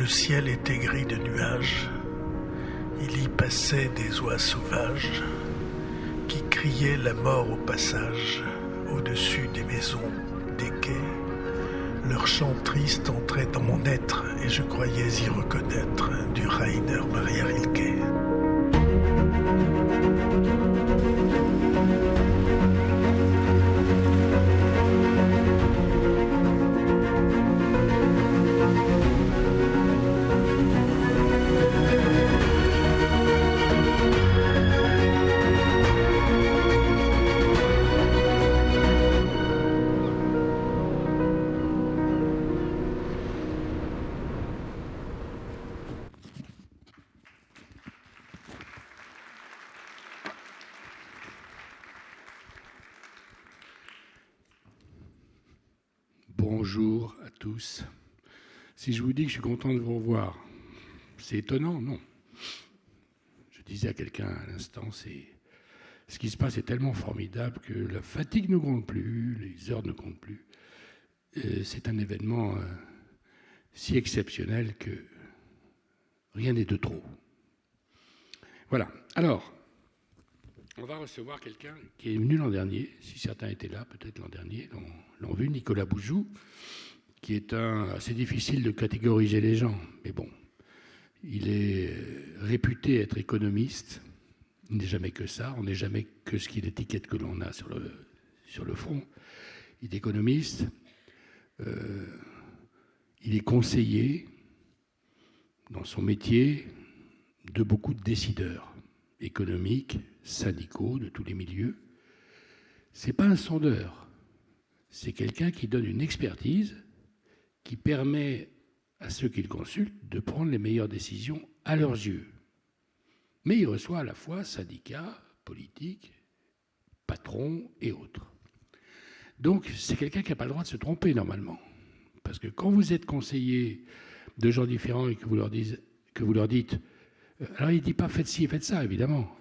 Le ciel était gris de nuages. Il y passait des oies sauvages qui criaient la mort au passage, au-dessus des maisons, des quais. Leur chant triste entrait dans mon être et je croyais y reconnaître du Rainer Maria Rilke. Bonjour à tous. Si je vous dis que je suis content de vous revoir, c'est étonnant, non? Je disais à quelqu'un à l'instant, ce qui se passe est tellement formidable que la fatigue ne compte plus, les heures ne comptent plus. C'est un événement si exceptionnel que rien n'est de trop. Voilà. Alors, on va recevoir quelqu'un qui est venu l'an dernier, si certains étaient là, peut-être l'an dernier, l'ont vu, Nicolas Bouzou, qui est assez difficile de catégoriser les gens, mais bon, il est réputé être économiste, il n'est jamais que ça, on n'est jamais que ce qui est l'étiquette que l'on a sur le front. Il est économiste, il est conseiller dans son métier de beaucoup de décideurs économiques, syndicaux, de tous les milieux. C'est pas un sondeur, c'est quelqu'un qui donne une expertise qui permet à ceux qui le consultent de prendre les meilleures décisions à leurs yeux. Mais il reçoit à la fois syndicats, politiques, patrons et autres. Donc c'est quelqu'un qui n'a pas le droit de se tromper normalement. Parce que quand vous êtes conseiller de gens différents et que vous leur dites, alors il ne dit pas faites ci et faites ça, évidemment.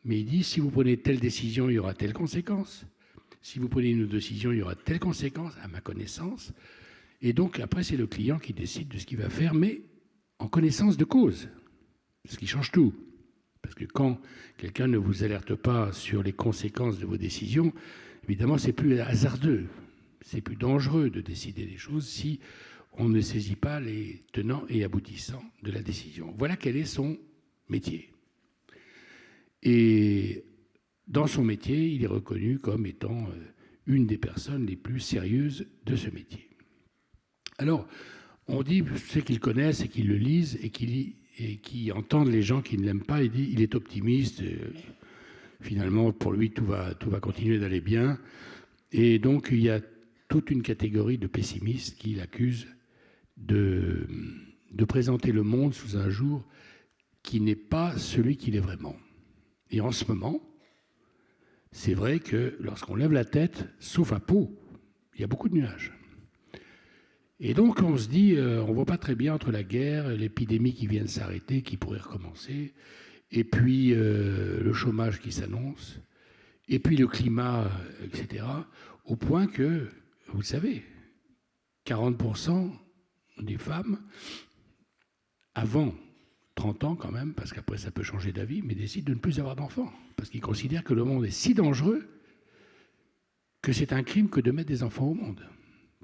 Mais il dit, si vous prenez telle décision, il y aura telle conséquence. Si vous prenez une autre décision, il y aura telle conséquence, à ma connaissance. Et donc, après, c'est le client qui décide de ce qu'il va faire, mais en connaissance de cause. Ce qui change tout. Parce que quand quelqu'un ne vous alerte pas sur les conséquences de vos décisions, évidemment, c'est plus hasardeux. C'est plus dangereux de décider des choses si on ne saisit pas les tenants et aboutissants de la décision. Voilà quel est son métier. Et dans son métier, il est reconnu comme étant une des personnes les plus sérieuses de ce métier. Alors, on dit, ceux qui le connaissent et qui le lisent et qui entendent les gens qui ne l'aiment pas, il est optimiste. Finalement, pour lui, tout va continuer d'aller bien. Et donc, il y a toute une catégorie de pessimistes qui l'accusent de présenter le monde sous un jour qui n'est pas celui qu'il est vraiment. Et en ce moment, c'est vrai que lorsqu'on lève la tête, sauf à Pau, il y a beaucoup de nuages. Et donc on se dit, on ne voit pas très bien entre la guerre, l'épidémie qui vient de s'arrêter, qui pourrait recommencer, et puis le chômage qui s'annonce, et puis le climat, etc., au point que, vous le savez, 40% des femmes, avant 30 ans quand même, parce qu'après ça peut changer d'avis, mais décident de ne plus avoir d'enfants, parce qu'ils considèrent que le monde est si dangereux que c'est un crime que de mettre des enfants au monde.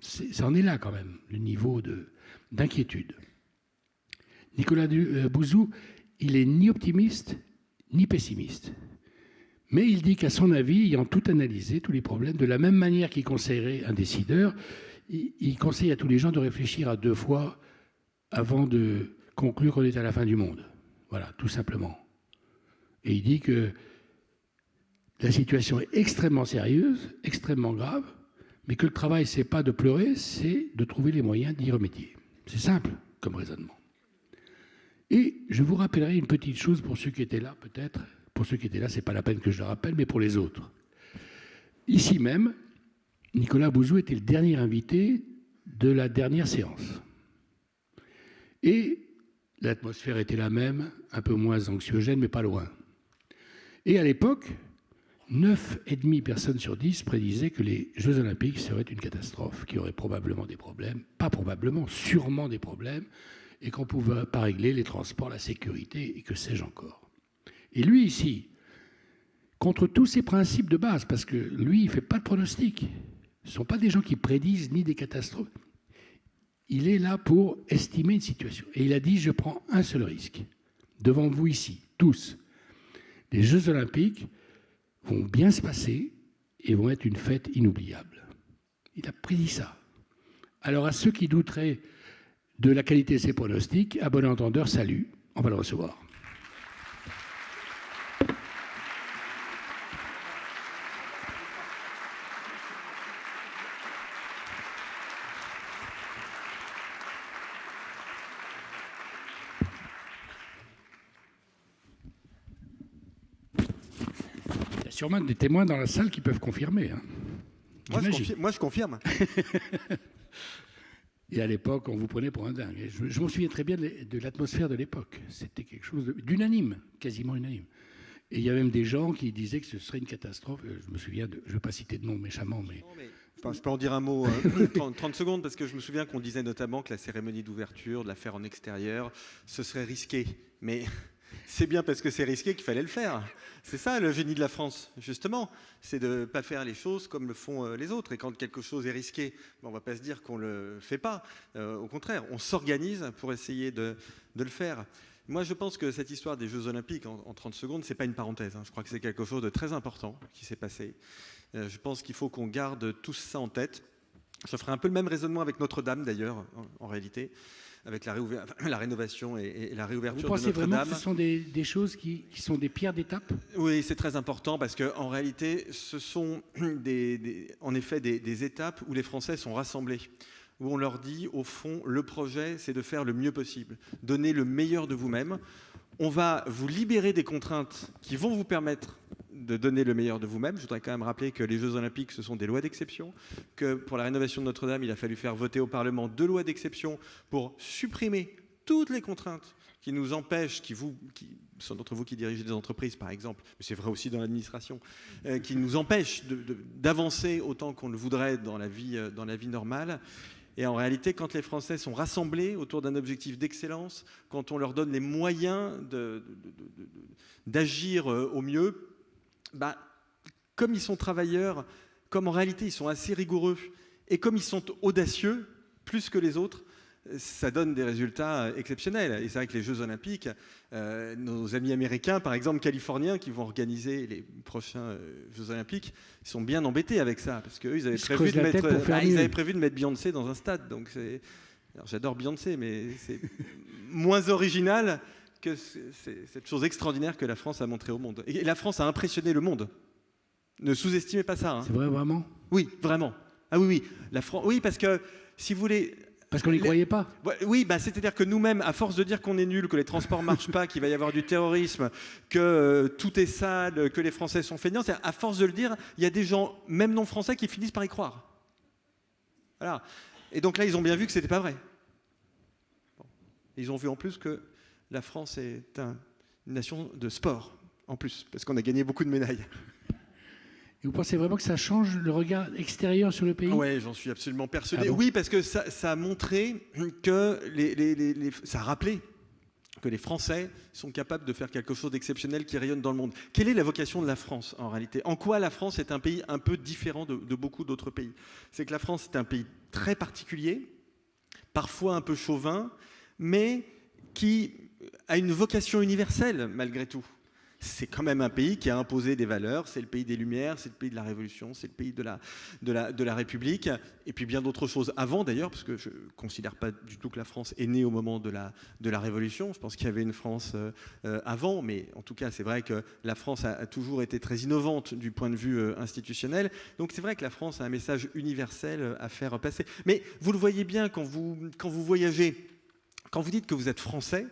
Ça en est là quand même, le niveau d'inquiétude. Nicolas Bouzou, il est ni optimiste ni pessimiste. Mais il dit qu'à son avis, ayant tout analysé, tous les problèmes, de la même manière qu'il conseillerait un décideur, il conseille à tous les gens de réfléchir à 2 fois avant de conclure qu'on est à la fin du monde. Voilà, tout simplement. Et il dit que la situation est extrêmement sérieuse, extrêmement grave, mais que le travail, ce n'est pas de pleurer, c'est de trouver les moyens d'y remédier. C'est simple comme raisonnement. Et je vous rappellerai une petite chose pour ceux qui étaient là, peut-être. Pour ceux qui étaient là, ce n'est pas la peine que je le rappelle, mais pour les autres. Ici même, Nicolas Bouzou était le dernier invité de la dernière séance. Et l'atmosphère était la même, un peu moins anxiogène, mais pas loin. Et à l'époque, 9,5 personnes sur 10 prédisaient que les Jeux Olympiques seraient une catastrophe, qu'il y aurait probablement des problèmes, pas probablement, sûrement des problèmes, et qu'on ne pouvait pas régler les transports, la sécurité et que sais-je encore. Et lui, ici, contre tous ces principes de base, parce que lui, il ne fait pas de pronostics. Ce ne sont pas des gens qui prédisent ni des catastrophes. Il est là pour estimer une situation. Et il a dit, je prends un seul risque. Devant vous ici, tous. Les Jeux Olympiques vont bien se passer et vont être une fête inoubliable. Il a prédit ça. Alors à ceux qui douteraient de la qualité de ses pronostics, à bon entendeur, salut, on va le recevoir. Il y a sûrement des témoins dans la salle qui peuvent confirmer. Hein. Moi, je confirme. Et à l'époque, on vous prenait pour un dingue. Je me souviens très bien de l'atmosphère de l'époque. C'était quelque chose d'unanime, quasiment unanime. Et il y a même des gens qui disaient que ce serait une catastrophe. Je me souviens, je ne vais pas citer de nom méchamment, mais... Enfin, je peux en dire un mot, 30 secondes, parce que je me souviens qu'on disait notamment que la cérémonie d'ouverture, de la faire en extérieur, ce serait risqué. Mais c'est bien parce que c'est risqué qu'il fallait le faire. C'est ça le génie de la France, justement. C'est de ne pas faire les choses comme le font les autres. Et quand quelque chose est risqué, on ne va pas se dire qu'on ne le fait pas. Au contraire, on s'organise pour essayer de le faire. Moi, je pense que cette histoire des Jeux Olympiques, en 30 secondes, ce n'est pas une parenthèse. Hein. Je crois que c'est quelque chose de très important qui s'est passé. Je pense qu'il faut qu'on garde tout ça en tête. Je ferai un peu le même raisonnement avec Notre-Dame, d'ailleurs, en réalité, avec la rénovation et la réouverture de Notre-Dame. Vous pensez vraiment que ce sont des choses qui sont des pierres d'étape ? Oui, c'est très important parce qu'en réalité, ce sont en effet des étapes où les Français sont rassemblés, où on leur dit, au fond, le projet, c'est de faire le mieux possible, donner le meilleur de vous-même. On va vous libérer des contraintes qui vont vous permettre de donner le meilleur de vous-même. Je voudrais quand même rappeler que les Jeux Olympiques, ce sont des lois d'exception, que pour la rénovation de Notre-Dame, il a fallu faire voter au Parlement 2 lois d'exception pour supprimer toutes les contraintes qui nous empêchent, qui sont d'entre vous qui dirigez des entreprises, par exemple, mais c'est vrai aussi dans l'administration, qui nous empêchent d'avancer autant qu'on le voudrait dans la vie normale. Et en réalité, quand les Français sont rassemblés autour d'un objectif d'excellence, quand on leur donne les moyens d'agir au mieux, comme ils sont travailleurs, comme en réalité ils sont assez rigoureux, et comme ils sont audacieux, plus que les autres, ça donne des résultats exceptionnels. Et c'est vrai que les Jeux Olympiques, nos amis américains, par exemple californiens, qui vont organiser les prochains Jeux Olympiques, ils sont bien embêtés avec ça, parce qu'eux, ils avaient prévu de mettre Beyoncé dans un stade. Donc alors, j'adore Beyoncé, mais c'est moins original que c'est cette chose extraordinaire que la France a montrée au monde. Et la France a impressionné le monde. Ne sous-estimez pas ça. Hein. C'est vrai, vraiment ? Oui, vraiment. Ah oui. Oui, parce que, si vous voulez... Parce qu'on n'y croyait pas. Oui, c'est-à-dire que nous-mêmes, à force de dire qu'on est nuls, que les transports ne marchent pas, qu'il va y avoir du terrorisme, que tout est sale, que les Français sont feignants, à force de le dire, il y a des gens, même non français, qui finissent par y croire. Voilà. Et donc là, ils ont bien vu que ce n'était pas vrai. Bon. Ils ont vu en plus que la France est une nation de sport, en plus, parce qu'on a gagné beaucoup de médailles. Et vous pensez vraiment que ça change le regard extérieur sur le pays ? Oui, j'en suis absolument persuadé. Ah bon ? Oui, parce que ça a montré que ça a rappelé que les Français sont capables de faire quelque chose d'exceptionnel qui rayonne dans le monde. Quelle est la vocation de la France, en réalité ? En quoi la France est un pays un peu différent de beaucoup d'autres pays ? C'est que la France est un pays très particulier, parfois un peu chauvin, mais qui a une vocation universelle, malgré tout. C'est quand même un pays qui a imposé des valeurs, c'est le pays des Lumières, c'est le pays de la Révolution, c'est le pays de la République, et puis bien d'autres choses avant d'ailleurs, parce que je ne considère pas du tout que la France est née au moment de la Révolution, je pense qu'il y avait une France avant, mais en tout cas c'est vrai que la France a toujours été très innovante du point de vue institutionnel, donc c'est vrai que la France a un message universel à faire passer. Mais vous le voyez bien quand vous voyagez, quand vous dites que vous êtes français,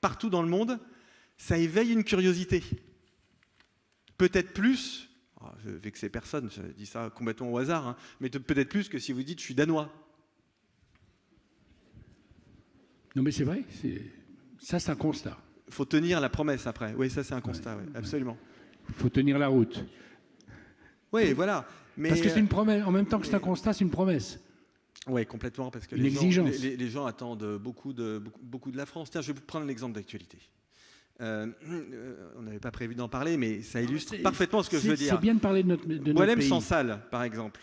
partout dans le monde, ça éveille une curiosité. Peut-être plus, je vais vexer personne, je dis ça complètement au hasard, hein, mais peut-être plus que si vous dites « je suis danois ». Non mais c'est vrai, ça c'est un constat. Il faut tenir la promesse après. Oui, ça c'est un constat, ouais, absolument. Il faut tenir la route. Oui, voilà. Mais parce que c'est une promesse, en même temps que c'est un constat, c'est une promesse. Oui, complètement, parce que Une exigence. Les gens attendent beaucoup de la France. Tiens, je vais vous prendre un exemple d'actualité. On n'avait pas prévu d'en parler, mais ça illustre parfaitement ce que je veux dire. C'est bien de parler de notre Boualem pays. Sansal, par exemple.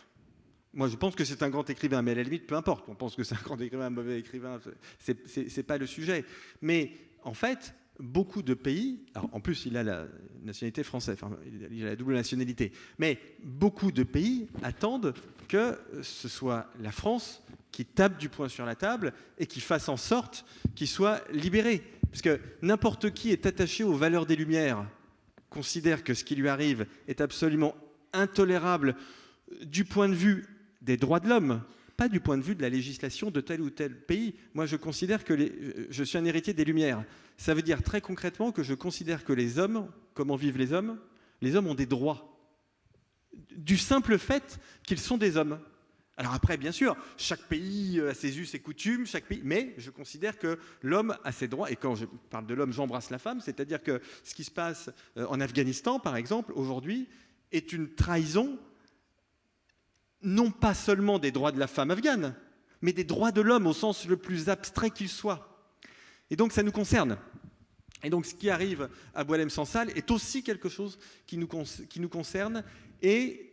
Moi, je pense que c'est un grand écrivain, mais à la limite, peu importe. On pense que c'est un grand écrivain, un mauvais écrivain, c'est pas le sujet. Mais en fait, beaucoup de pays, alors en plus, il a la nationalité française, enfin, il a la double nationalité, mais beaucoup de pays attendent que ce soit la France qui tape du poing sur la table et qui fasse en sorte qu'il soit libéré. Parce que n'importe qui est attaché aux valeurs des Lumières, considère que ce qui lui arrive est absolument intolérable du point de vue des droits de l'homme, pas du point de vue de la législation de tel ou tel pays. Moi, je considère que je suis un héritier des Lumières. Ça veut dire très concrètement que je considère que les hommes, comment vivent les hommes ont des droits. Du simple fait qu'ils sont des hommes. Alors après, bien sûr, chaque pays a ses us et coutumes, mais je considère que l'homme a ses droits. Et quand je parle de l'homme, j'embrasse la femme. C'est-à-dire que ce qui se passe en Afghanistan, par exemple, aujourd'hui, est une trahison non pas seulement des droits de la femme afghane, mais des droits de l'homme au sens le plus abstrait qu'il soit. Et donc ça nous concerne. Et donc ce qui arrive à Boualem Sansal est aussi quelque chose qui nous concerne. Et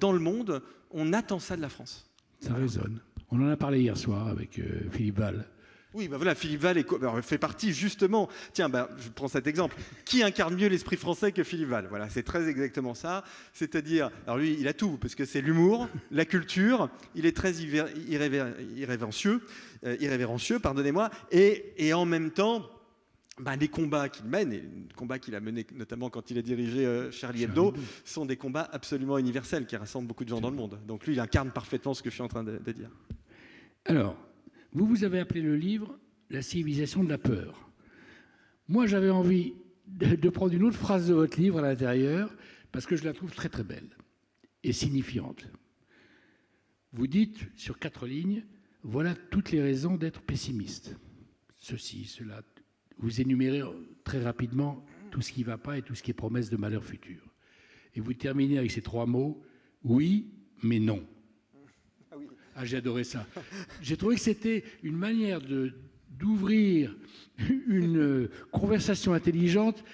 dans le monde, on attend ça de la France. Ça résonne. On en a parlé hier soir avec Philippe Val. Oui, voilà, Philippe Val fait partie justement. Tiens, je prends cet exemple. Qui incarne mieux l'esprit français que Philippe Val? Voilà, c'est très exactement ça. C'est-à-dire, alors lui, il a tout, parce que c'est l'humour, la culture, il est très irrévérencieux, pardonnez-moi, et en même temps, les combats qu'il mène, et les combats qu'il a menés notamment quand il a dirigé Charlie Hebdo, sont des combats absolument universels qui rassemblent beaucoup de gens dans le monde. Donc lui, il incarne parfaitement ce que je suis en train de dire. Alors, vous avez appelé le livre « La civilisation de la peur ». Moi, j'avais envie de prendre une autre phrase de votre livre à l'intérieur, parce que je la trouve très très belle et signifiante. Vous dites, sur 4 lignes, « Voilà toutes les raisons d'être pessimiste ». Ceci, cela. Vous énumérez très rapidement tout ce qui ne va pas et tout ce qui est promesse de malheur futur. Et vous terminez avec ces 3 mots, « Oui, mais non ». Ah, j'ai adoré ça. J'ai trouvé que c'était une manière d'ouvrir une conversation intelligente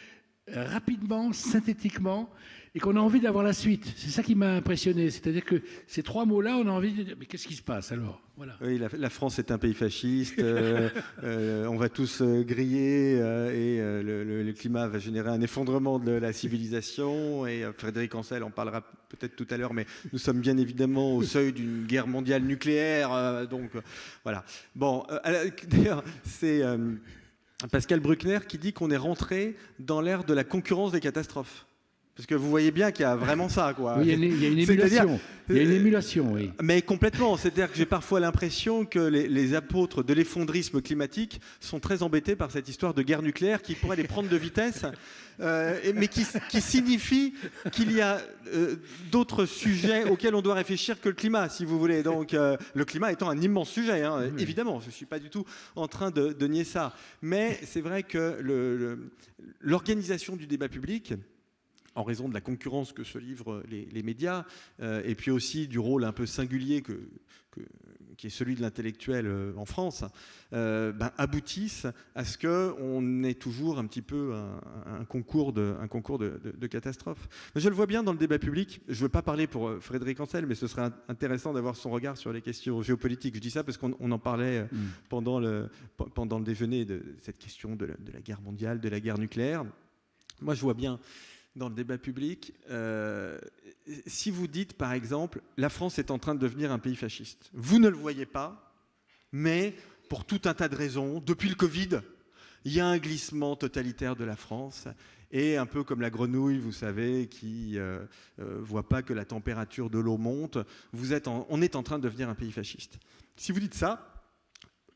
rapidement, synthétiquement, et qu'on a envie d'avoir la suite. C'est ça qui m'a impressionné. C'est-à-dire que ces 3 mots-là, on a envie de dire, mais qu'est-ce qui se passe alors? Voilà. Oui, la France est un pays fasciste, on va tous griller, et le climat va générer un effondrement de la civilisation, et Frédéric Ancel en parlera peut-être tout à l'heure, mais nous sommes bien évidemment au seuil d'une guerre mondiale nucléaire, donc voilà. Bon, d'ailleurs, c'est Pascal Bruckner qui dit qu'on est rentré dans l'ère de la concurrence des catastrophes. Parce que vous voyez bien qu'il y a vraiment ça, quoi. Oui, il y a une émulation. Il y a une émulation, oui. Mais complètement. C'est-à-dire que j'ai parfois l'impression que les apôtres de l'effondrisme climatique sont très embêtés par cette histoire de guerre nucléaire qui pourrait les prendre de vitesse, mais qui signifie qu'il y a d'autres sujets auxquels on doit réfléchir que le climat, si vous voulez. Donc, le climat étant un immense sujet, hein, oui. Évidemment, je ne suis pas du tout en train de nier ça. Mais c'est vrai que l'organisation du débat public, en raison de la concurrence que se livrent les médias, et puis aussi du rôle un peu singulier qui est celui de l'intellectuel en France, aboutissent à ce qu'on ait toujours un petit peu un concours de catastrophes. Je le vois bien dans le débat public. Je ne veux pas parler pour Frédéric Ancel, mais ce serait intéressant d'avoir son regard sur les questions géopolitiques. Je dis ça parce qu'on en parlait pendant le déjeuner de cette question de la guerre mondiale, de la guerre nucléaire. Moi, je vois bien dans le débat public, si vous dites par exemple la France est en train de devenir un pays fasciste, vous ne le voyez pas, mais pour tout un tas de raisons, depuis le Covid, il y a un glissement totalitaire de la France, et un peu comme la grenouille, vous savez, qui voit pas que la température de l'eau monte, on est en train de devenir un pays fasciste. Si vous dites ça,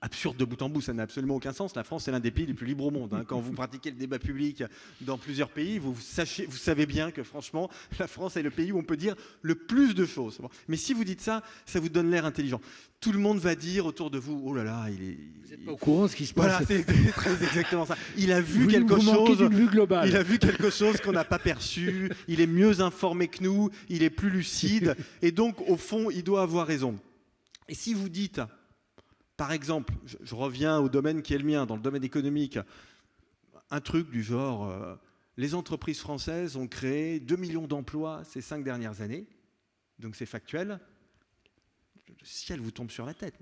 absurde de bout en bout, ça n'a absolument aucun sens. La France est l'un des pays les plus libres au monde, hein. Quand vous pratiquez le débat public dans plusieurs pays, vous savez bien que franchement, la France est le pays où on peut dire le plus de choses. Mais si vous dites ça, ça vous donne l'air intelligent. Tout le monde va dire autour de vous, oh là là, vous n'êtes pas au courant de ce qui se passe. Voilà, c'est très exactement ça. Il a vu quelque chose. D'une vue globale. Il a vu quelque chose qu'on n'a pas perçu. Il est mieux informé que nous. Il est plus lucide. Et donc, au fond, il doit avoir raison. Et si vous dites, par exemple, je reviens au domaine qui est le mien, dans le domaine économique, un truc du genre, les entreprises françaises ont créé 2 millions d'emplois ces 5 dernières années, donc c'est factuel, le ciel vous tombe sur la tête.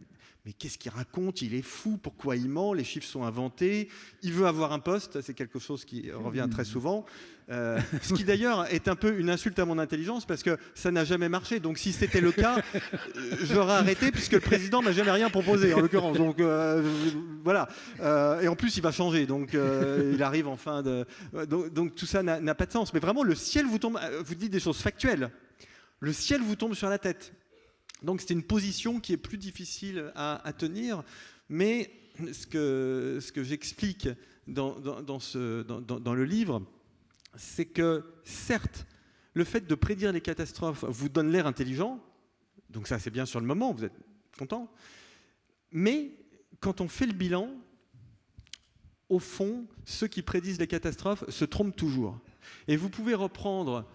Mais qu'est-ce qu'il raconte? Il est fou, pourquoi il ment? Les chiffres sont inventés, il veut avoir un poste, c'est quelque chose qui revient très souvent. Ce qui d'ailleurs est un peu une insulte à mon intelligence, parce que ça n'a jamais marché. Donc si c'était le cas, j'aurais arrêté, puisque le président m'a jamais rien proposé, en l'occurrence. Donc voilà. Et en plus, il va changer. Donc il arrive en fin de... Donc tout ça n'a pas de sens. Mais vraiment, le ciel vous tombe... Vous dites des choses factuelles. Le ciel vous tombe sur la tête. Donc c'est une position qui est plus difficile à tenir, mais ce que j'explique dans le livre, c'est que certes, le fait de prédire les catastrophes vous donne l'air intelligent, donc ça c'est bien sur le moment, vous êtes content, mais quand on fait le bilan, au fond, ceux qui prédisent les catastrophes se trompent toujours. Et vous pouvez reprendre...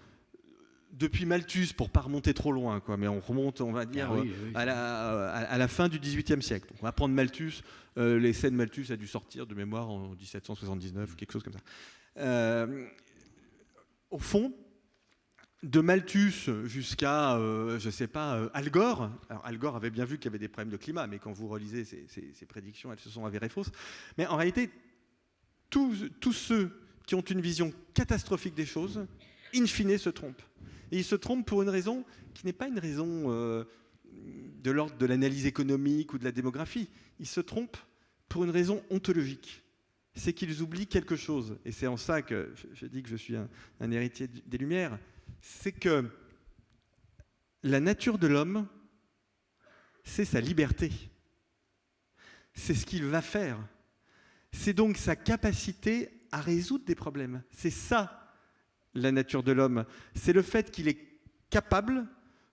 Depuis Malthus, pour ne pas remonter trop loin, mais on remonte, on va dire, à la fin du XVIIIe siècle. Donc on va prendre Malthus, l'essai de Malthus a dû sortir de mémoire en 1779, quelque chose comme ça. Au fond, de Malthus jusqu'à, je ne sais pas, Al Gore. Alors Al Gore avait bien vu qu'il y avait des problèmes de climat, mais quand vous relisez ses prédictions, elles se sont avérées fausses. Mais en réalité, tous ceux qui ont une vision catastrophique des choses, in fine, se trompent. Et ils se trompent pour une raison qui n'est pas une raison de l'ordre de l'analyse économique ou de la démographie. Ils se trompent pour une raison ontologique. C'est qu'ils oublient quelque chose. Et c'est en ça que je dis que je suis un héritier des Lumières. C'est que la nature de l'homme, c'est sa liberté. C'est ce qu'il va faire. C'est donc sa capacité à résoudre des problèmes. C'est ça, la nature de l'homme. C'est le fait qu'il est capable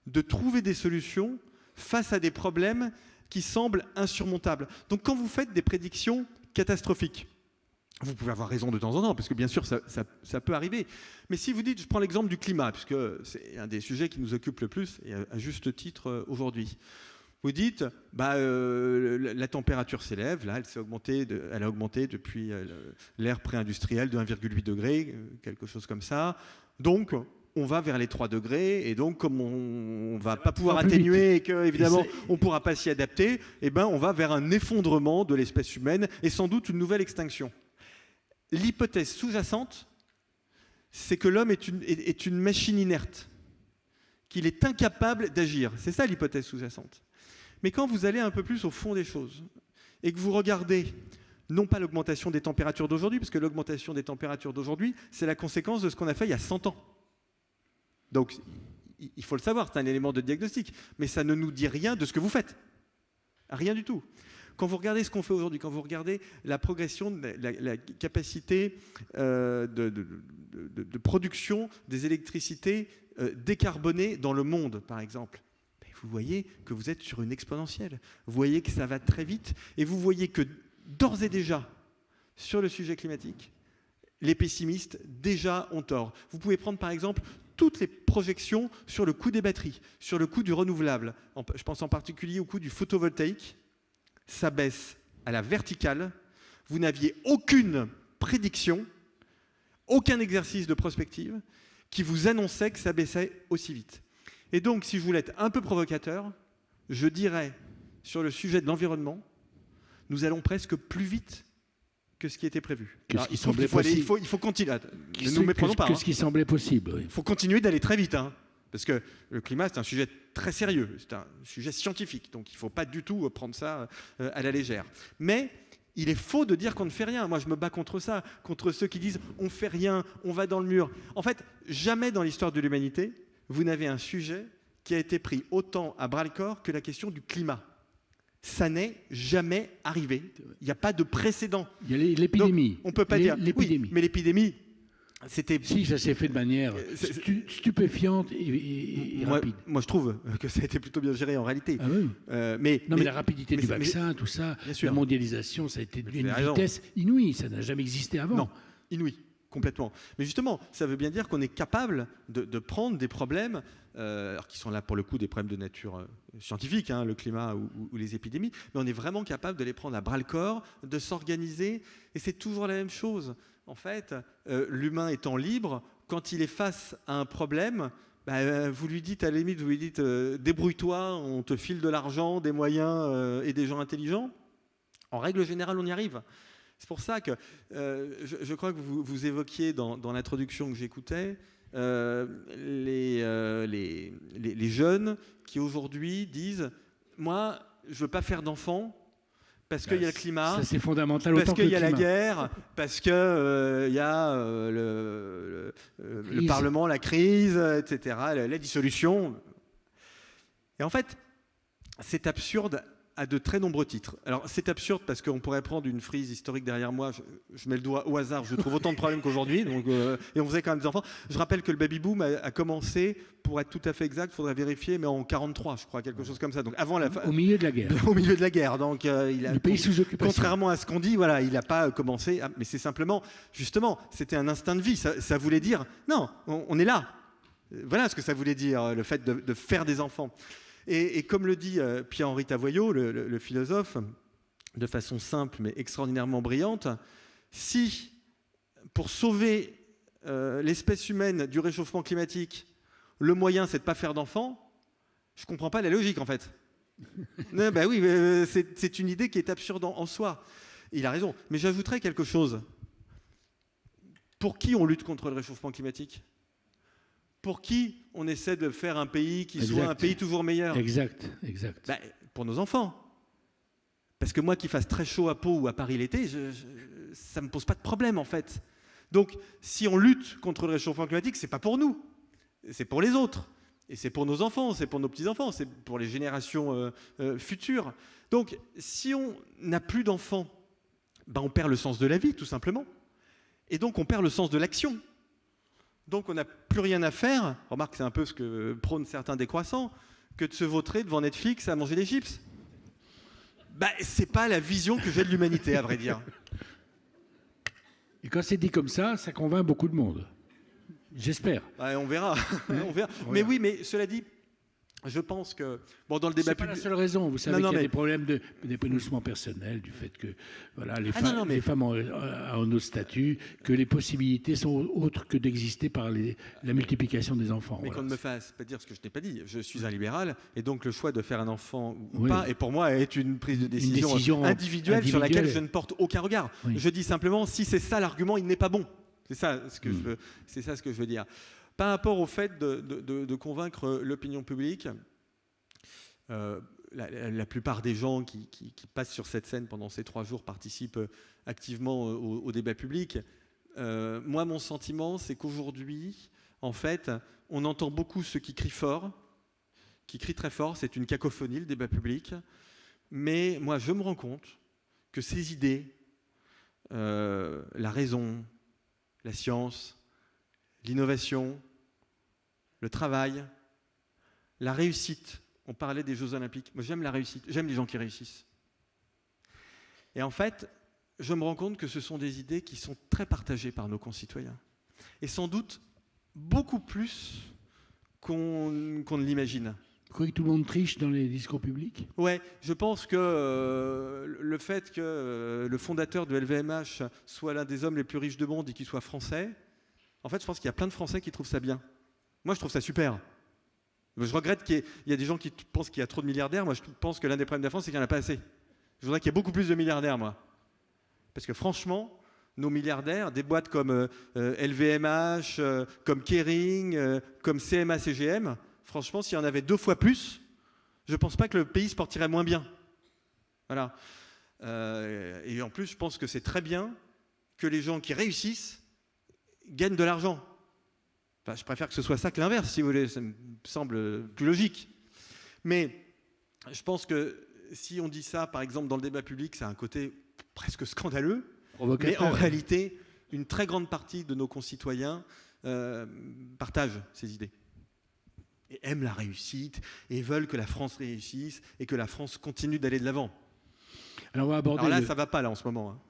de trouver des solutions face à des problèmes qui semblent insurmontables. Donc quand vous faites des prédictions catastrophiques, vous pouvez avoir raison de temps en temps, parce que bien sûr ça peut arriver. Mais si vous dites, je prends l'exemple du climat, puisque c'est un des sujets qui nous occupe le plus, et à juste titre aujourd'hui. Vous dites, la température s'élève, là elle a augmenté depuis l'ère pré-industrielle de 1,8 degré, quelque chose comme ça. Donc on va vers les 3 degrés, et donc comme on ne va pas pouvoir atténuer et qu'évidemment on ne pourra pas s'y adapter, on va vers un effondrement de l'espèce humaine et sans doute une nouvelle extinction. L'hypothèse sous-jacente, c'est que l'homme est une machine inerte, qu'il est incapable d'agir. C'est ça l'hypothèse sous-jacente. Mais quand vous allez un peu plus au fond des choses et que vous regardez, non pas l'augmentation des températures d'aujourd'hui, parce que l'augmentation des températures d'aujourd'hui, c'est la conséquence de ce qu'on a fait il y a 100 ans. Donc, il faut le savoir, c'est un élément de diagnostic, mais ça ne nous dit rien de ce que vous faites. Rien du tout. Quand vous regardez ce qu'on fait aujourd'hui, quand vous regardez la progression, la capacité de production des électricités décarbonées dans le monde, par exemple, vous voyez que vous êtes sur une exponentielle. Vous voyez que ça va très vite, et vous voyez que d'ores et déjà, sur le sujet climatique, les pessimistes déjà ont tort. Vous pouvez prendre par exemple toutes les projections sur le coût des batteries, sur le coût du renouvelable. Je pense en particulier au coût du photovoltaïque. Ça baisse à la verticale. Vous n'aviez aucune prédiction, aucun exercice de prospective qui vous annonçait que ça baissait aussi vite. Et donc, si je voulais être un peu provocateur, je dirais, sur le sujet de l'environnement, nous allons presque plus vite que ce qui était prévu. Il faut continuer. Ne nous méprenons pas. Ce qui semblait possible. Oui. Il faut continuer d'aller très vite. Parce que le climat, c'est un sujet très sérieux. C'est un sujet scientifique. Donc, il ne faut pas du tout prendre ça à la légère. Mais il est faux de dire qu'on ne fait rien. Moi, je me bats contre ça, contre ceux qui disent « on ne fait rien, on va dans le mur ». En fait, jamais dans l'histoire de l'humanité, vous n'avez un sujet qui a été pris autant à bras-le-corps que la question du climat. Ça n'est jamais arrivé. Il n'y a pas de précédent. Il y a l'épidémie. Donc, on ne peut pas dire... L'épidémie. Oui, mais l'épidémie, c'était... Si, ça s'est fait de manière stupéfiante et rapide. Moi, je trouve que ça a été plutôt bien géré en réalité. Ah oui. Mais la rapidité du vaccin, tout ça, la mondialisation, ça a été d'une vitesse inouïe. Ça n'a jamais existé avant. Non, inouïe. complètement. Mais justement, ça veut bien dire qu'on est capable de prendre des problèmes, alors qui sont là pour le coup des problèmes de nature scientifique, le climat ou les épidémies, mais on est vraiment capable de les prendre à bras-le-corps, de s'organiser, et c'est toujours la même chose. En fait, l'humain étant libre, quand il est face à un problème, vous lui dites, à la limite, débrouille-toi, on te file de l'argent, des moyens et des gens intelligents. En règle générale, on y arrive. C'est pour ça que je crois que vous évoquiez dans l'introduction que j'écoutais les jeunes qui aujourd'hui disent « Moi, je ne veux pas faire d'enfants parce qu'il y a le climat, ça, c'est fondamental, parce qu'il y a le la guerre, parce qu'il y a le Parlement, la crise, etc., la dissolution. » Et en fait, c'est absurde à de très nombreux titres. Alors, c'est absurde parce qu'on pourrait prendre une frise historique derrière moi. Je mets le doigt au hasard, je trouve autant de problèmes qu'aujourd'hui. Et on faisait quand même des enfants. Je rappelle que le baby-boom a commencé, pour être tout à fait exact, il faudrait vérifier, mais en 1943, je crois, quelque chose comme ça. Donc, avant au milieu de la guerre. Au milieu de la guerre. Donc, le pays sous occupation. Contrairement à ce qu'on dit, voilà, il n'a pas commencé. Mais c'est simplement, justement, c'était un instinct de vie. Ça voulait dire, non, on est là. Voilà ce que ça voulait dire, le fait de faire des enfants. Et comme le dit Pierre-Henri Tavoyot, le philosophe, de façon simple mais extraordinairement brillante, si pour sauver l'espèce humaine du réchauffement climatique, le moyen c'est de ne pas faire d'enfants, je ne comprends pas la logique en fait. Non, oui, c'est une idée qui est absurde en soi. Il a raison. Mais j'ajouterais quelque chose. Pour qui on lutte contre le réchauffement climatique ? Pour qui on essaie de faire un pays qui soit un pays toujours meilleur ? Exact. Pour nos enfants. Parce que moi qui fasse très chaud à Pau ou à Paris l'été, ça ne me pose pas de problème en fait. Donc si on lutte contre le réchauffement climatique, c'est pas pour nous, c'est pour les autres. Et c'est pour nos enfants, c'est pour nos petits-enfants, c'est pour les générations futures. Donc si on n'a plus d'enfants, on perd le sens de la vie tout simplement. Et donc on perd le sens de l'action. Donc on n'a plus rien à faire, remarque c'est un peu ce que prônent certains décroissants, que de se vautrer devant Netflix à manger des chips. C'est pas la vision que j'ai de l'humanité, à vrai dire. Et quand c'est dit comme ça convainc beaucoup de monde. J'espère. On verra. On verra. Mais oui, mais cela dit, je pense que dans le débat public, c'est pas la seule raison. Vous savez qu'il y a des problèmes d'épanouissement personnel, du fait que les femmes ont un autre statut, que les possibilités sont autres que d'exister par la multiplication des enfants. Mais qu'on ne me fasse pas dire ce que je n'ai pas dit. Je suis un libéral, et donc le choix de faire un enfant ou pas, et pour moi, est une prise de décision individuelle sur laquelle je ne porte aucun regard. Oui. Je dis simplement, si c'est ça l'argument, il n'est pas bon. C'est ça ce que je veux dire. Par rapport au fait de convaincre l'opinion publique, la plupart des gens qui passent sur cette scène pendant ces 3 jours participent activement au débat public. Moi, mon sentiment, c'est qu'aujourd'hui, en fait, on entend beaucoup ceux qui crient fort, qui crient très fort. C'est une cacophonie, le débat public. Mais moi, je me rends compte que ces idées, la raison, la science, l'innovation, le travail, la réussite. On parlait des Jeux Olympiques. Moi, j'aime la réussite. J'aime les gens qui réussissent. Et en fait, je me rends compte que ce sont des idées qui sont très partagées par nos concitoyens. Et sans doute beaucoup plus qu'on ne l'imagine. Vous croyez que tout le monde triche dans les discours publics ? Ouais, je pense que le fait que le fondateur de LVMH soit l'un des hommes les plus riches du monde et qu'il soit français, en fait, je pense qu'il y a plein de Français qui trouvent ça bien. Moi, je trouve ça super. Je regrette qu'il y a des gens qui pensent qu'il y a trop de milliardaires. Moi, je pense que l'un des problèmes de la France, c'est qu'il n'y en a pas assez. Je voudrais qu'il y ait beaucoup plus de milliardaires, moi. Parce que franchement, nos milliardaires, des boîtes comme LVMH, comme Kering, comme CMA-CGM, franchement, s'il y en avait 2 fois plus, je ne pense pas que le pays se porterait moins bien. Voilà. Et en plus, je pense que c'est très bien que les gens qui réussissent gagnent de l'argent. Enfin, je préfère que ce soit ça que l'inverse, si vous voulez. Ça me semble plus logique. Mais je pense que si on dit ça, par exemple, dans le débat public, ça a un côté presque scandaleux. Mais en réalité, une très grande partie de nos concitoyens partagent ces idées. Et aiment la réussite, et veulent que la France réussisse, et que la France continue d'aller de l'avant. Alors, on va aborder là, ça ne va pas, là, en ce moment.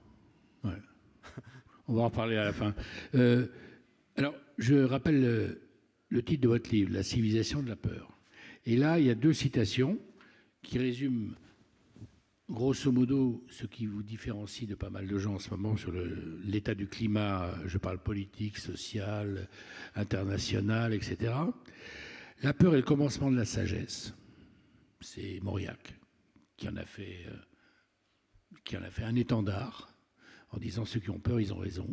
Ouais. On va en parler à la fin. Alors, je rappelle le titre de votre livre, La civilisation de la peur. Et là, il y a 2 citations qui résument grosso modo ce qui vous différencie de pas mal de gens en ce moment sur l'état du climat, je parle politique, social, international, etc. La peur est le commencement de la sagesse. C'est Mauriac qui en a fait un étendard en disant ceux qui ont peur, ils ont raison.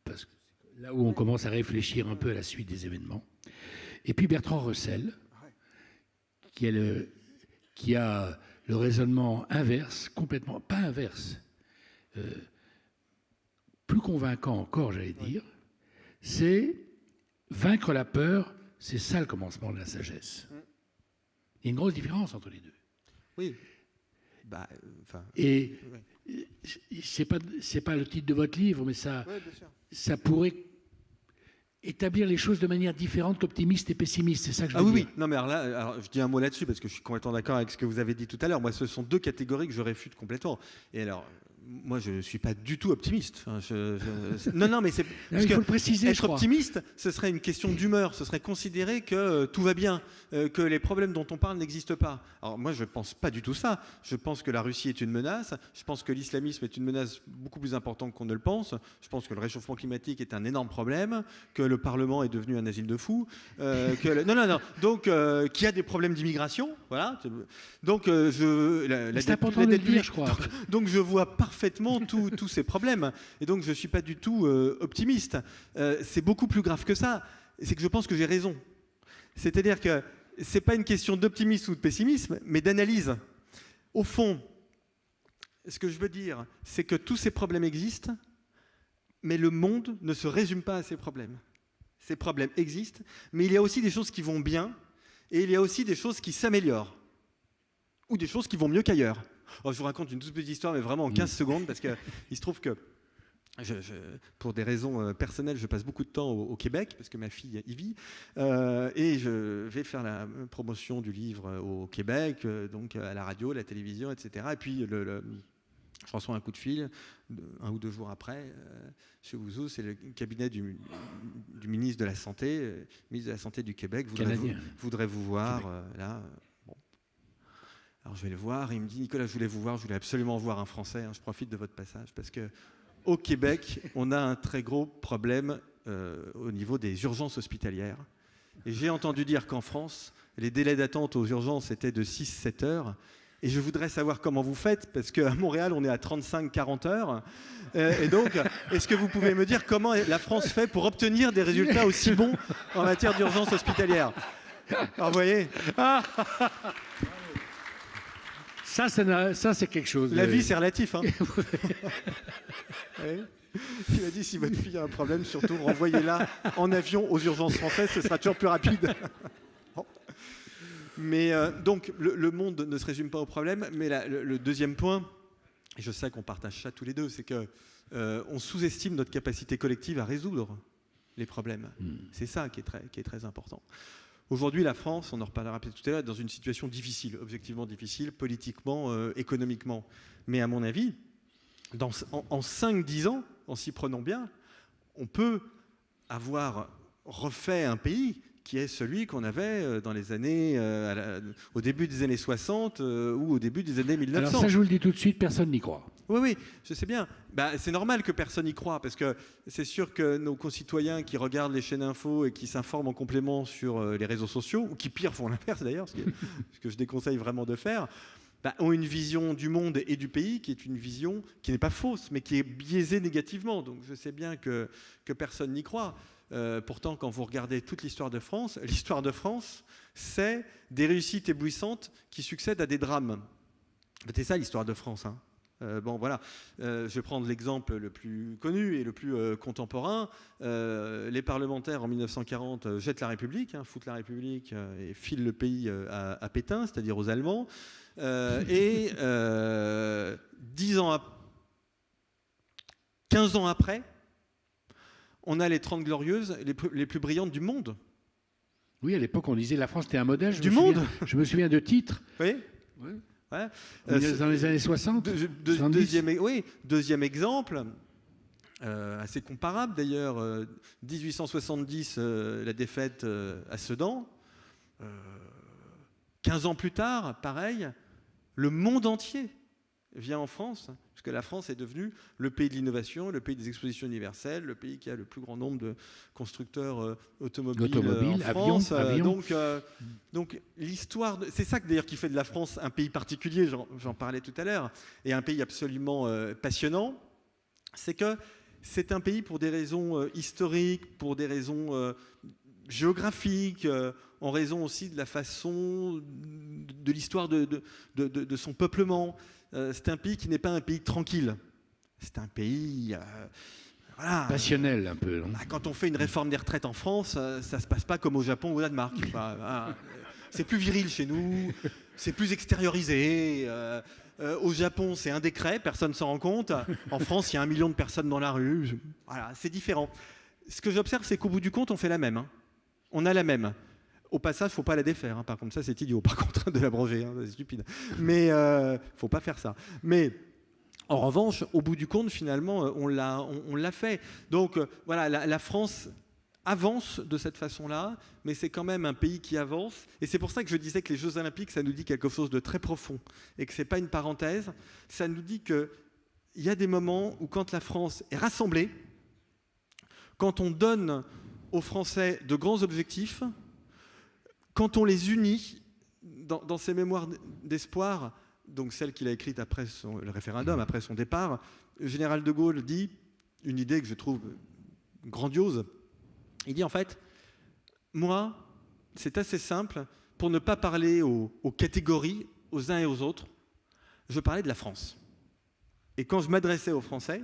Parce que c'est là où on commence à réfléchir un peu à la suite des événements. Et puis Bertrand Russell, qui a le raisonnement inverse, complètement, pas inverse, plus convaincant encore, j'allais dire, c'est vaincre la peur, c'est ça le commencement de la sagesse. Il y a une grosse différence entre les deux. Oui. Et c'est pas le titre de votre livre, mais ça pourrait établir les choses de manière différente qu'optimiste et pessimiste. C'est ça que je veux dire. Oui. Non, mais alors, je dis un mot là-dessus parce que je suis complètement d'accord avec ce que vous avez dit tout à l'heure. Moi, ce sont 2 catégories que je réfute complètement. Et alors, moi, je ne suis pas du tout optimiste. Non, mais c'est. Il faut le préciser. Être optimiste, ce serait une question d'humeur. Ce serait considérer que tout va bien, que les problèmes dont on parle n'existent pas. Alors, moi, je ne pense pas du tout ça. Je pense que la Russie est une menace. Je pense que l'islamisme est une menace beaucoup plus importante qu'on ne le pense. Je pense que le réchauffement climatique est un énorme problème, que le Parlement est devenu un asile de fous. Non. Donc, qu'il y a des problèmes d'immigration. Voilà. Donc, c'est important de le dire, je crois. Donc, je vois parfaitement tous ces problèmes. Et donc, je ne suis pas du tout optimiste. C'est beaucoup plus grave que ça. C'est que je pense que j'ai raison. C'est-à-dire que ce n'est pas une question d'optimisme ou de pessimisme, mais d'analyse. Au fond, ce que je veux dire, c'est que tous ces problèmes existent, mais le monde ne se résume pas à ces problèmes. Ces problèmes existent, mais il y a aussi des choses qui vont bien, et il y a aussi des choses qui s'améliorent, ou des choses qui vont mieux qu'ailleurs. Alors, je vous raconte une toute petite histoire, mais vraiment en 15 secondes, parce qu'il se trouve que, pour des raisons personnelles, je passe beaucoup de temps au Québec, parce que ma fille y vit, et je vais faire la promotion du livre au Québec, donc à la radio, à la télévision, etc. Et puis, je reçois un coup de fil, 1 ou 2 jours après, chez Ouzou, c'est le cabinet du ministre de la Santé, ministre de la Santé du Québec, voudrait vous voir, là. Alors je vais le voir, il me dit « Nicolas, je voulais vous voir, je voulais absolument voir un Français, je profite de votre passage, parce qu'au Québec, on a un très gros problème au niveau des urgences hospitalières. Et j'ai entendu dire qu'en France, les délais d'attente aux urgences étaient de 6-7 heures, et je voudrais savoir comment vous faites, parce qu'à Montréal, on est à 35-40 heures. Et donc, est-ce que vous pouvez me dire comment la France fait pour obtenir des résultats aussi bons en matière d'urgence hospitalière ?» Alors vous voyez Ça, c'est quelque chose. La vie, c'est relatif. Hein. Oui. Il m'a dit, si votre fille a un problème, surtout renvoyez-la en avion aux urgences françaises, ce sera toujours plus rapide. Bon. Mais donc, le monde ne se résume pas au problème. Mais le deuxième point, et je sais qu'on partage ça tous les deux, c'est qu'on sous-estime notre capacité collective à résoudre les problèmes. C'est ça qui est très important. Aujourd'hui, la France, on en reparlera peut-être tout à l'heure, est dans une situation difficile, objectivement difficile, politiquement, économiquement. Mais à mon avis, en 5-10 ans, en s'y prenant bien, on peut avoir refait un pays qui est celui qu'on avait dans les années, au début des années 60 ou au début des années 1900. Alors ça, je vous le dis tout de suite, personne n'y croit. Oui, je sais bien. C'est normal que personne n'y croit, parce que c'est sûr que nos concitoyens qui regardent les chaînes info et qui s'informent en complément sur les réseaux sociaux, ou qui pire font l'inverse d'ailleurs, ce que je déconseille vraiment de faire, ont une vision du monde et du pays qui est une vision qui n'est pas fausse, mais qui est biaisée négativement. Donc je sais bien que personne n'y croit. Pourtant, quand vous regardez toute l'histoire de France, c'est des réussites éblouissantes qui succèdent à des drames. C'est ça l'histoire de France. Hein. Voilà. Je vais prendre l'exemple le plus connu et le plus contemporain. Les parlementaires en 1940 jettent la République, foutent la République et filent le pays à Pétain, c'est-à-dire aux Allemands. 15 ans après, on a les 30 glorieuses les plus brillantes du monde. Oui, à l'époque, on disait la France était un modèle. Je me souviens de titres. Oui. Ouais. Dans les années 60. Deuxième exemple, assez comparable d'ailleurs. 1870, la défaite à Sedan. 15 ans plus tard, pareil, le monde entier vient en France, puisque la France est devenue le pays de l'innovation, le pays des expositions universelles, le pays qui a le plus grand nombre de constructeurs automobiles en France. Avions. Donc l'histoire, c'est ça d'ailleurs qui fait de la France un pays particulier, j'en parlais tout à l'heure, et un pays absolument passionnant, c'est que c'est un pays pour des raisons historiques, pour des raisons géographiques, en raison aussi de la façon de l'histoire de son peuplement. C'est un pays qui n'est pas un pays tranquille. C'est un pays voilà, passionnel un peu. Non, quand on fait une réforme des retraites en France, ça ne se passe pas comme au Japon ou au Danemark. Voilà. C'est plus viril chez nous, c'est plus extériorisé. Au Japon, c'est un décret, personne ne s'en rend compte. En France, il y a 1 million de personnes dans la rue. Voilà, c'est différent. Ce que j'observe, c'est qu'au bout du compte, on fait la même. Hein. On a la même. Au passage, il ne faut pas la défaire. Hein. Par contre, ça, c'est idiot. Par contre, de l'abroger, hein, c'est stupide. Mais il ne faut pas faire ça. Mais en revanche, au bout du compte, finalement, on l'a fait. Donc, voilà, la France avance de cette façon-là, mais c'est quand même un pays qui avance. Et c'est pour ça que je disais que les Jeux Olympiques, ça nous dit quelque chose de très profond. Et que ce n'est pas une parenthèse. Ça nous dit qu'il y a des moments où, quand la France est rassemblée, quand on donne aux Français de grands objectifs, quand on les unit dans ses mémoires d'espoir, donc celle qu'il a écrite après le référendum, après son départ, le général de Gaulle dit une idée que je trouve grandiose. Il dit en fait, moi, c'est assez simple, pour ne pas parler aux catégories, aux uns et aux autres, je parlais de la France. Et quand je m'adressais aux Français,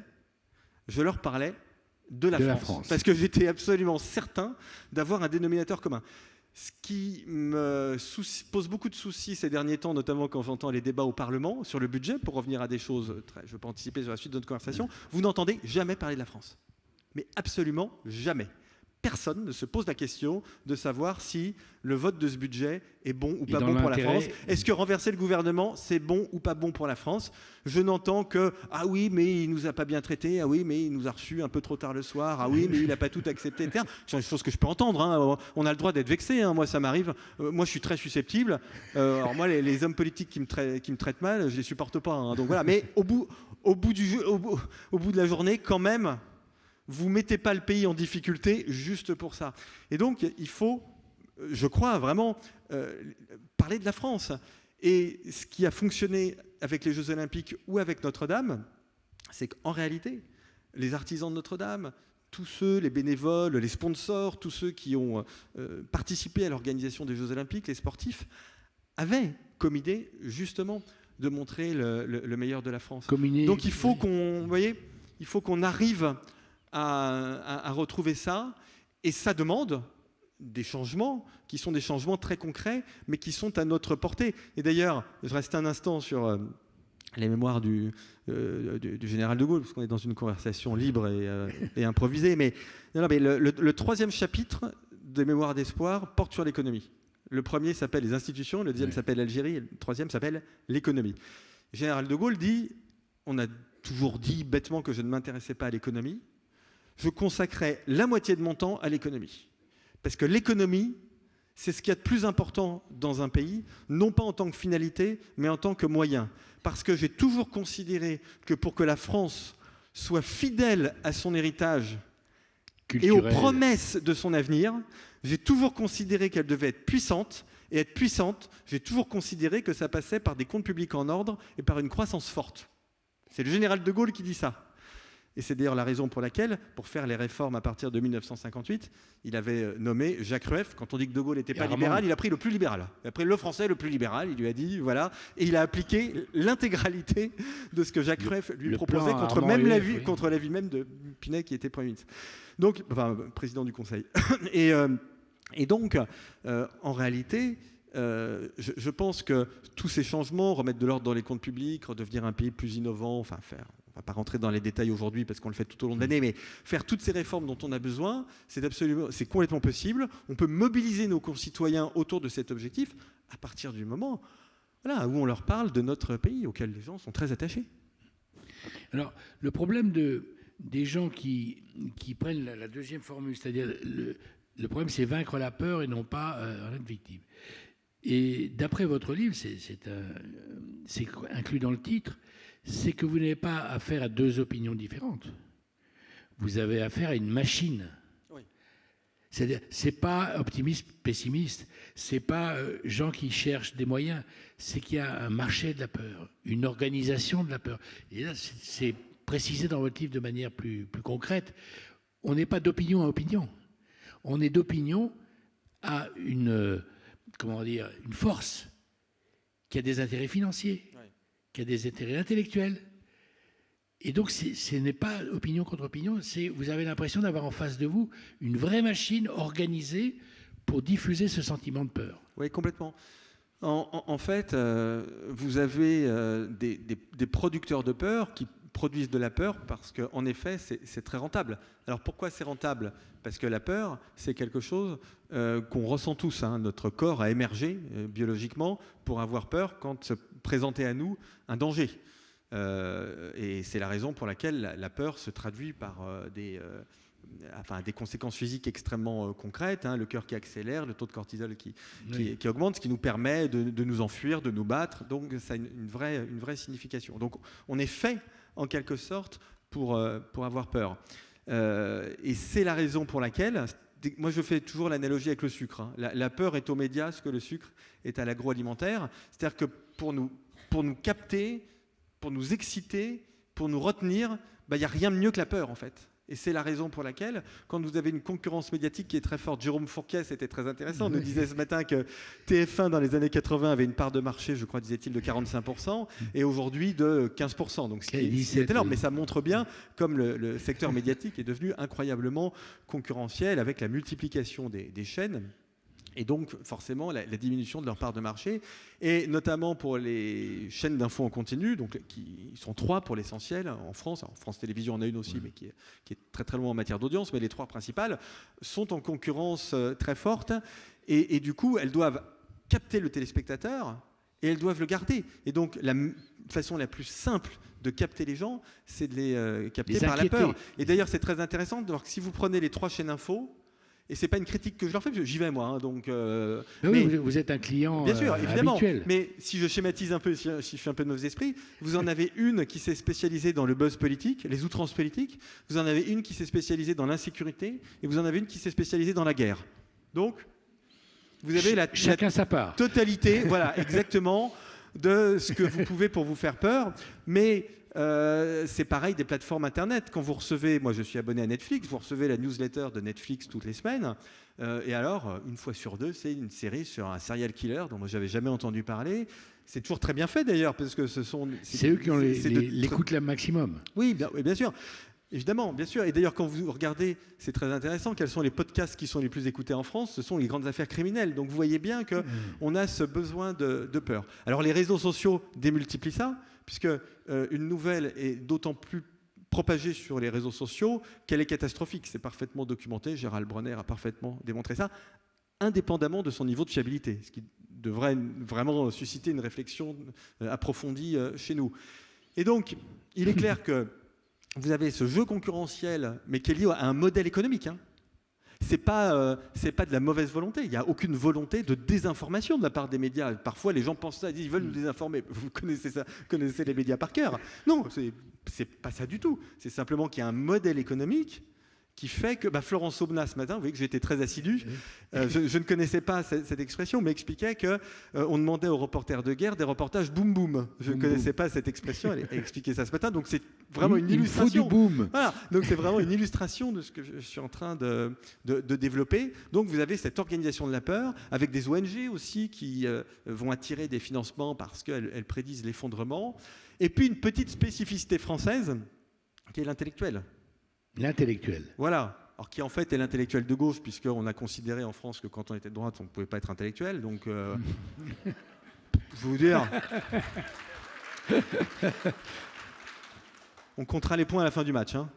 je leur parlais de la France. Parce que j'étais absolument certain d'avoir un dénominateur commun. Ce qui me pose beaucoup de soucis ces derniers temps, notamment quand j'entends les débats au Parlement sur le budget, pour revenir à des choses, je ne veux pas anticiper sur la suite de notre conversation, vous n'entendez jamais parler de la France. Mais absolument jamais. Personne ne se pose la question de savoir si le vote de ce budget est bon ou pas bon pour la France. Est-ce que renverser le gouvernement, c'est bon ou pas bon pour la France? Je n'entends que « Ah oui, mais il ne nous a pas bien traités. Ah oui, mais il nous a reçus un peu trop tard le soir. Ah oui, mais il n'a pas tout accepté. » C'est des choses que je peux entendre. Hein. On a le droit d'être vexé. Hein. Moi, ça m'arrive. Moi, je suis très susceptible. Alors moi, les hommes politiques qui me traitent mal, je ne les supporte pas. Hein. Donc voilà. Mais au bout de la journée, quand même, vous ne mettez pas le pays en difficulté juste pour ça. Et donc, il faut, je crois vraiment, parler de la France. Et ce qui a fonctionné avec les Jeux Olympiques ou avec Notre-Dame, c'est qu'en réalité, les artisans de Notre-Dame, tous ceux, les bénévoles, les sponsors, tous ceux qui ont participé à l'organisation des Jeux Olympiques, les sportifs, avaient comme idée, justement, de montrer le meilleur de la France. Donc, il faut qu'on arrive à retrouver ça, et ça demande des changements qui sont des changements très concrets, mais qui sont à notre portée. Et d'ailleurs, je reste un instant sur les mémoires du général de Gaulle, parce qu'on est dans une conversation libre et improvisée, mais le troisième chapitre des mémoires d'espoir porte sur l'économie. Le premier s'appelle les institutions, le deuxième s'appelle l'Algérie, et le troisième s'appelle l'économie. Le général de Gaulle dit, on a toujours dit bêtement que je ne m'intéressais pas à l'économie, je consacrais la moitié de mon temps à l'économie. Parce que l'économie, c'est ce qu'il y a de plus important dans un pays, non pas en tant que finalité, mais en tant que moyen. Parce que j'ai toujours considéré que pour que la France soit fidèle à son héritage culturel et aux promesses de son avenir, j'ai toujours considéré qu'elle devait être puissante. Et être puissante, j'ai toujours considéré que ça passait par des comptes publics en ordre et par une croissance forte. C'est le général de Gaulle qui dit ça. Et c'est d'ailleurs la raison pour laquelle, pour faire les réformes à partir de 1958, il avait nommé Jacques Rueff. Quand on dit que de Gaulle n'était pas libéral, il a pris le plus libéral. Il a pris le français le plus libéral, il lui a dit, voilà. Et il a appliqué l'intégralité de ce que Jacques Rueff lui proposait contre l'avis même de Pinay, qui était Premier ministre. Donc, enfin, président du Conseil. Et donc, en réalité, je pense que tous ces changements, remettre de l'ordre dans les comptes publics, redevenir un pays plus innovant, enfin faire... On ne va pas rentrer dans les détails aujourd'hui parce qu'on le fait tout au long de l'année, mais faire toutes ces réformes dont on a besoin, c'est complètement possible. On peut mobiliser nos concitoyens autour de cet objectif à partir du moment où on leur parle de notre pays auquel les gens sont très attachés. Alors, le problème des gens qui prennent la deuxième formule, c'est-à-dire le problème, c'est vaincre la peur et non pas en être victime. Et d'après votre livre, c'est inclus dans le titre, c'est que vous n'avez pas affaire à deux opinions différentes. Vous avez affaire à une machine. Oui. C'est-à-dire, c'est pas optimiste, pessimiste, c'est pas gens qui cherchent des moyens, c'est qu'il y a un marché de la peur, une organisation de la peur. Et là, c'est précisé dans votre livre de manière plus concrète. On n'est pas d'opinion à opinion. On est d'opinion à une force qui a des intérêts financiers, qui a des intérêts intellectuels. Et donc, ce n'est pas opinion contre opinion, vous avez l'impression d'avoir en face de vous une vraie machine organisée pour diffuser ce sentiment de peur. Oui, complètement. En fait, vous avez des producteurs de peur qui produisent de la peur parce qu'en effet, c'est très rentable. Alors pourquoi c'est rentable ? Parce que la peur, c'est quelque chose qu'on ressent tous. Hein. Notre corps a émergé biologiquement pour avoir peur quand se présentait à nous un danger. Et c'est la raison pour laquelle la peur se traduit par des conséquences physiques extrêmement concrètes, hein, le cœur qui accélère, le taux de cortisol qui augmente, ce qui nous permet de nous enfuir, de nous battre. Donc ça a une vraie signification. Donc on est fait en quelque sorte pour avoir peur. Et c'est la raison pour laquelle, moi je fais toujours l'analogie avec le sucre. Hein. La peur est aux médias ce que le sucre est à l'agroalimentaire. C'est-à-dire que pour nous capter, pour nous exciter, pour nous retenir, il n'y a rien de mieux que la peur en fait. Et c'est la raison pour laquelle, quand vous avez une concurrence médiatique qui est très forte, Jérôme Fourquet, c'était très intéressant, nous disait ce matin que TF1 dans les années 80 avait une part de marché, je crois, disait-il, de 45%, et aujourd'hui de 15%. Donc ce qui est énorme, mais ça montre bien comme le secteur médiatique est devenu incroyablement concurrentiel avec la multiplication des chaînes. Et donc, forcément, la diminution de leur part de marché, et notamment pour les chaînes d'infos en continu, donc, qui sont 3 pour l'essentiel en France. Alors, France Télévisions en a une aussi, mais qui est très très loin en matière d'audience, mais les 3 principales sont en concurrence très forte, et du coup, elles doivent capter le téléspectateur, et elles doivent le garder. Et donc, la façon la plus simple de capter les gens, c'est de les capter par la peur. Et d'ailleurs, c'est très intéressant de voir que si vous prenez les 3 chaînes infos, et c'est pas une critique que je leur fais, parce que j'y vais moi. Hein, donc, mais vous êtes un client bien sûr, évidemment, habituel. Mais si je schématise un peu, si je fais un peu de mauvais esprit, vous en avez une qui s'est spécialisée dans le buzz politique, les outrances politiques. Vous en avez une qui s'est spécialisée dans l'insécurité, et vous en avez une qui s'est spécialisée dans la guerre. Donc, vous avez chacun sa part. Totalité, voilà, exactement, de ce que vous pouvez pour vous faire peur. Mais c'est pareil des plateformes internet. Quand vous recevez, moi je suis abonné à Netflix, vous recevez la newsletter de Netflix toutes les semaines, et alors une fois sur deux, c'est une série sur un serial killer dont moi j'avais jamais entendu parler. C'est toujours très bien fait d'ailleurs, parce que c'est eux qui ont l'écoute maximum. Oui, bien sûr. Évidemment, bien sûr. Et d'ailleurs, quand vous regardez, c'est très intéressant, quels sont les podcasts qui sont les plus écoutés en France ? Ce sont les grandes affaires criminelles. Donc vous voyez bien qu'on a ce besoin de peur. Alors les réseaux sociaux démultiplient ça, puisque une nouvelle est d'autant plus propagée sur les réseaux sociaux qu'elle est catastrophique. C'est parfaitement documenté. Gérald Bronner a parfaitement démontré ça, indépendamment de son niveau de fiabilité, ce qui devrait vraiment susciter une réflexion approfondie chez nous. Et donc, il est clair que vous avez ce jeu concurrentiel, mais qui est lié à un modèle économique. Hein. C'est pas de la mauvaise volonté. Il n'y a aucune volonté de désinformation de la part des médias. Parfois, les gens pensent ça, ils disent ils veulent nous désinformer. Vous connaissez les médias par cœur. Non, c'est pas ça du tout. C'est simplement qu'il y a un modèle économique qui fait que Florence Aubenas ce matin, vous voyez que j'étais très assidu, je ne connaissais pas cette expression, mais expliquait qu'on demandait aux reporters de guerre des reportages boum boum. Je ne connaissais pas cette expression, elle a expliqué ça ce matin, donc c'est vraiment une illustration. Il faut du boom. Voilà, donc c'est vraiment une illustration de ce que je suis en train de développer. Donc vous avez cette organisation de la peur, avec des ONG aussi qui vont attirer des financements parce qu'elles prédisent l'effondrement, et puis une petite spécificité française qui est l'intellectuel. L'intellectuel. Voilà. Alors qui en fait est l'intellectuel de gauche, puisqu'on a considéré en France que quand on était de droite, on ne pouvait pas être intellectuel. Donc, je vais vous dire, on comptera les points à la fin du match. Hein.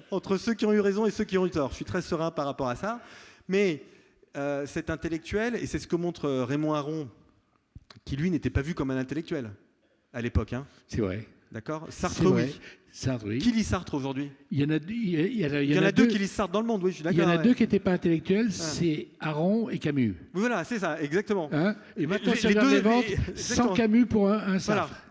Entre ceux qui ont eu raison et ceux qui ont eu tort. Je suis très serein par rapport à ça. Mais cet intellectuel, et c'est ce que montre Raymond Aron, qui lui n'était pas vu comme un intellectuel à l'époque. Hein. C'est vrai. D'accord. Sartre, C'est vrai. oui. Sartre, oui. Qui lit Sartre aujourd'hui? Il y en a, Il y en a deux qui lisent Sartre dans le monde, oui, je suis Il d'accord. y en a ouais. deux qui n'étaient pas intellectuels, c'est Aron et Camus. Oui, voilà, c'est ça, exactement. Hein, et maintenant, Les ça vient deux- les ventes les- sans Camus pour un Sartre. Voilà,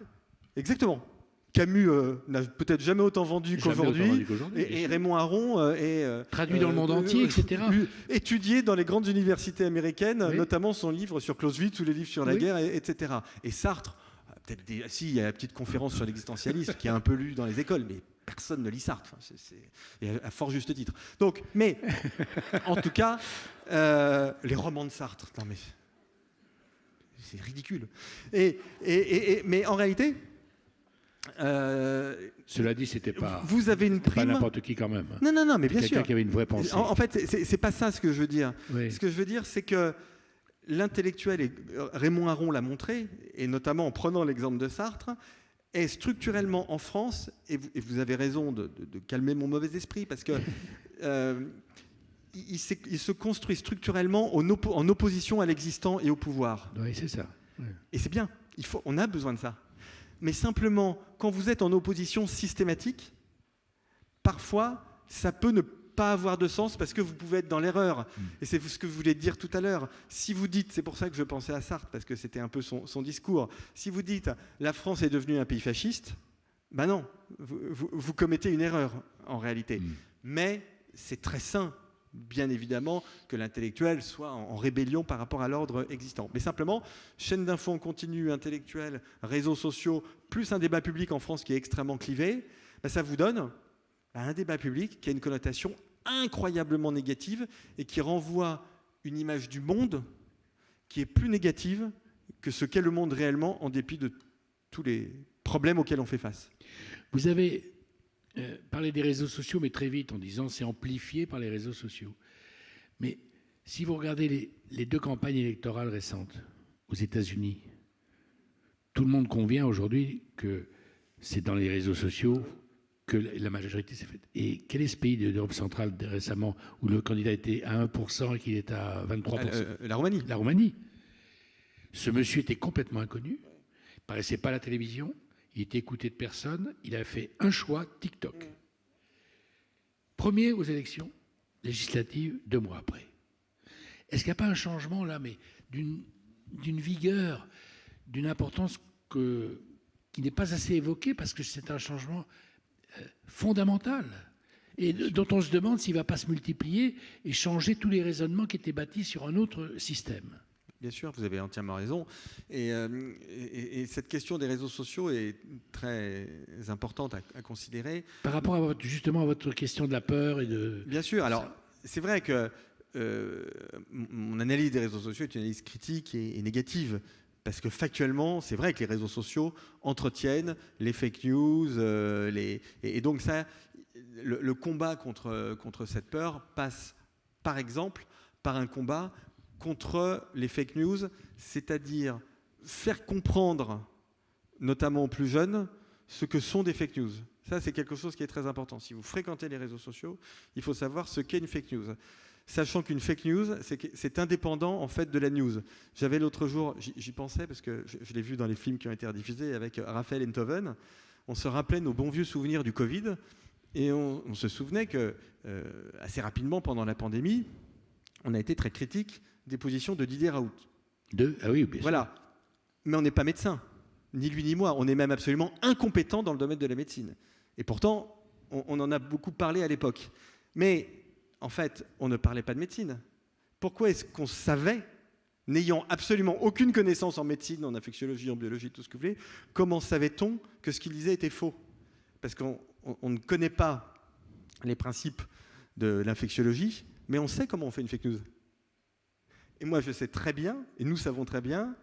exactement. Camus n'a peut-être jamais autant vendu Jamais autant qu'aujourd'hui. vendu qu'aujourd'hui, bien Et sûr. Raymond Aron est Traduit dans le monde entier, etc. Étudié dans les grandes universités américaines, Oui. notamment son livre sur Clausewitz ou les livres sur la Oui. guerre, etc. Et Sartre, peut-être si, il y a la petite conférence sur l'existentialisme qui est un peu lue dans les écoles, mais personne ne lit Sartre. Enfin, et à fort juste titre. Donc, mais en tout cas, les romans de Sartre, non mais c'est ridicule. Mais en réalité. Cela dit, c'était pas, vous avez une pas prime. n'importe qui quand même. Non, mais bien sûr. Quelqu'un qui avait une vraie pensée. En fait, c'est pas ça ce que je veux dire. Oui. Ce que je veux dire, c'est que l'intellectuel, et Raymond Aron l'a montré, et notamment en prenant l'exemple de Sartre, est structurellement en France, et vous avez raison de calmer mon mauvais esprit, parce que il se construit structurellement en opposition à l'existant et au pouvoir. Oui, c'est ça. Oui. Et c'est bien, on a besoin de ça. Mais simplement, quand vous êtes en opposition systématique, parfois, ça peut ne pas avoir de sens parce que vous pouvez être dans l'erreur. Et c'est ce que vous voulez dire tout à l'heure. Si vous dites, c'est pour ça que je pensais à Sartre, parce que c'était un peu son discours, si vous dites « la France est devenue un pays fasciste », ben non, vous commettez une erreur en réalité. Mais c'est très sain, bien évidemment, que l'intellectuel soit en rébellion par rapport à l'ordre existant. Mais simplement, chaîne d'infos en continu, intellectuel, réseaux sociaux, plus un débat public en France qui est extrêmement clivé, ben ça vous donne un débat public qui a une connotation incroyablement négative et qui renvoie une image du monde qui est plus négative que ce qu'est le monde réellement, en dépit de tous les problèmes auxquels on fait face. Vous avez parlé des réseaux sociaux, mais très vite, en disant c'est amplifié par les réseaux sociaux. Mais si vous regardez les deux campagnes électorales récentes aux États-Unis, tout le monde convient aujourd'hui que c'est dans les réseaux sociaux que la majorité s'est faite. Et quel est ce pays d'Europe centrale récemment où le candidat était à 1% et qu'il est à 23%? La Roumanie. La Roumanie. Ce monsieur était complètement inconnu, il ne paraissait pas à la télévision, il était écouté de personne, il a fait un choix, TikTok. Premier aux élections législatives, 2 mois après. Est-ce qu'il n'y a pas un changement là, mais d'une vigueur, d'une importance qui n'est pas assez évoquée parce que c'est un changement fondamental et dont on se demande s'il ne va pas se multiplier et changer tous les raisonnements qui étaient bâtis sur un autre système. Bien sûr, vous avez entièrement raison. Et cette question des réseaux sociaux est très importante à considérer. Par rapport justement à votre question de la peur et de... Bien sûr. Alors, c'est vrai que mon analyse des réseaux sociaux est une analyse critique et négative. Parce que factuellement, c'est vrai que les réseaux sociaux entretiennent les fake news. Et donc, le combat contre cette peur passe, par exemple, par un combat contre les fake news, c'est-à-dire faire comprendre, notamment aux plus jeunes, ce que sont des fake news. Ça, c'est quelque chose qui est très important. Si vous fréquentez les réseaux sociaux, il faut savoir ce qu'est une fake news. Sachant qu'une fake news, c'est indépendant en fait de la news. J'avais l'autre jour, j'y pensais parce que je l'ai vu dans les films qui ont été rediffusés avec Raphaël Enthoven, on se rappelait nos bons vieux souvenirs du Covid et on se souvenait que assez rapidement pendant la pandémie, on a été très critique des positions de Didier Raoult. Ah oui, bien sûr. Voilà. Mais on n'est pas médecin, ni lui ni moi. On est même absolument incompétent dans le domaine de la médecine. Et pourtant, on en a beaucoup parlé à l'époque. Mais en fait, on ne parlait pas de médecine. Pourquoi est-ce qu'on savait, n'ayant absolument aucune connaissance en médecine, en infectiologie, en biologie, tout ce que vous voulez, comment savait-on que ce qu'il disait était faux? Parce qu'on ne connaît pas les principes de l'infectiologie, mais on sait comment on fait une fake news. Et moi, je sais très bien, et nous savons très bien,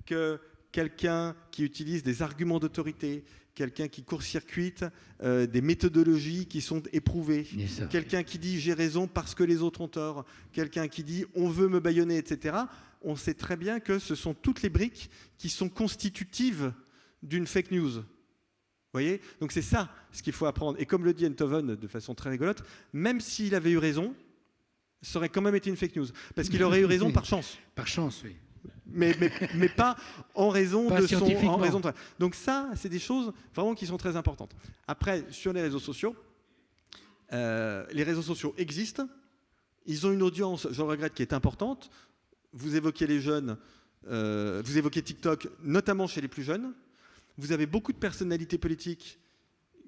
que quelqu'un qui utilise des arguments d'autorité, quelqu'un qui court-circuite des méthodologies qui sont éprouvées, quelqu'un qui dit « j'ai raison parce que les autres ont tort », quelqu'un qui dit « on veut me bâillonner », etc., on sait très bien que ce sont toutes les briques qui sont constitutives d'une fake news. Vous voyez? Donc c'est ça ce qu'il faut apprendre. Et comme le dit Enthoven de façon très rigolote, même s'il avait eu raison, ça aurait quand même été une fake news. Parce qu'il aurait eu raison par chance. Par chance, oui. mais pas en raison pas de scientifiquement. Donc ça, c'est des choses vraiment qui sont très importantes. Après, sur les réseaux sociaux existent. Ils ont une audience, je le regrette, qui est importante. Vous évoquez les jeunes, vous évoquez TikTok, notamment chez les plus jeunes. Vous avez beaucoup de personnalités politiques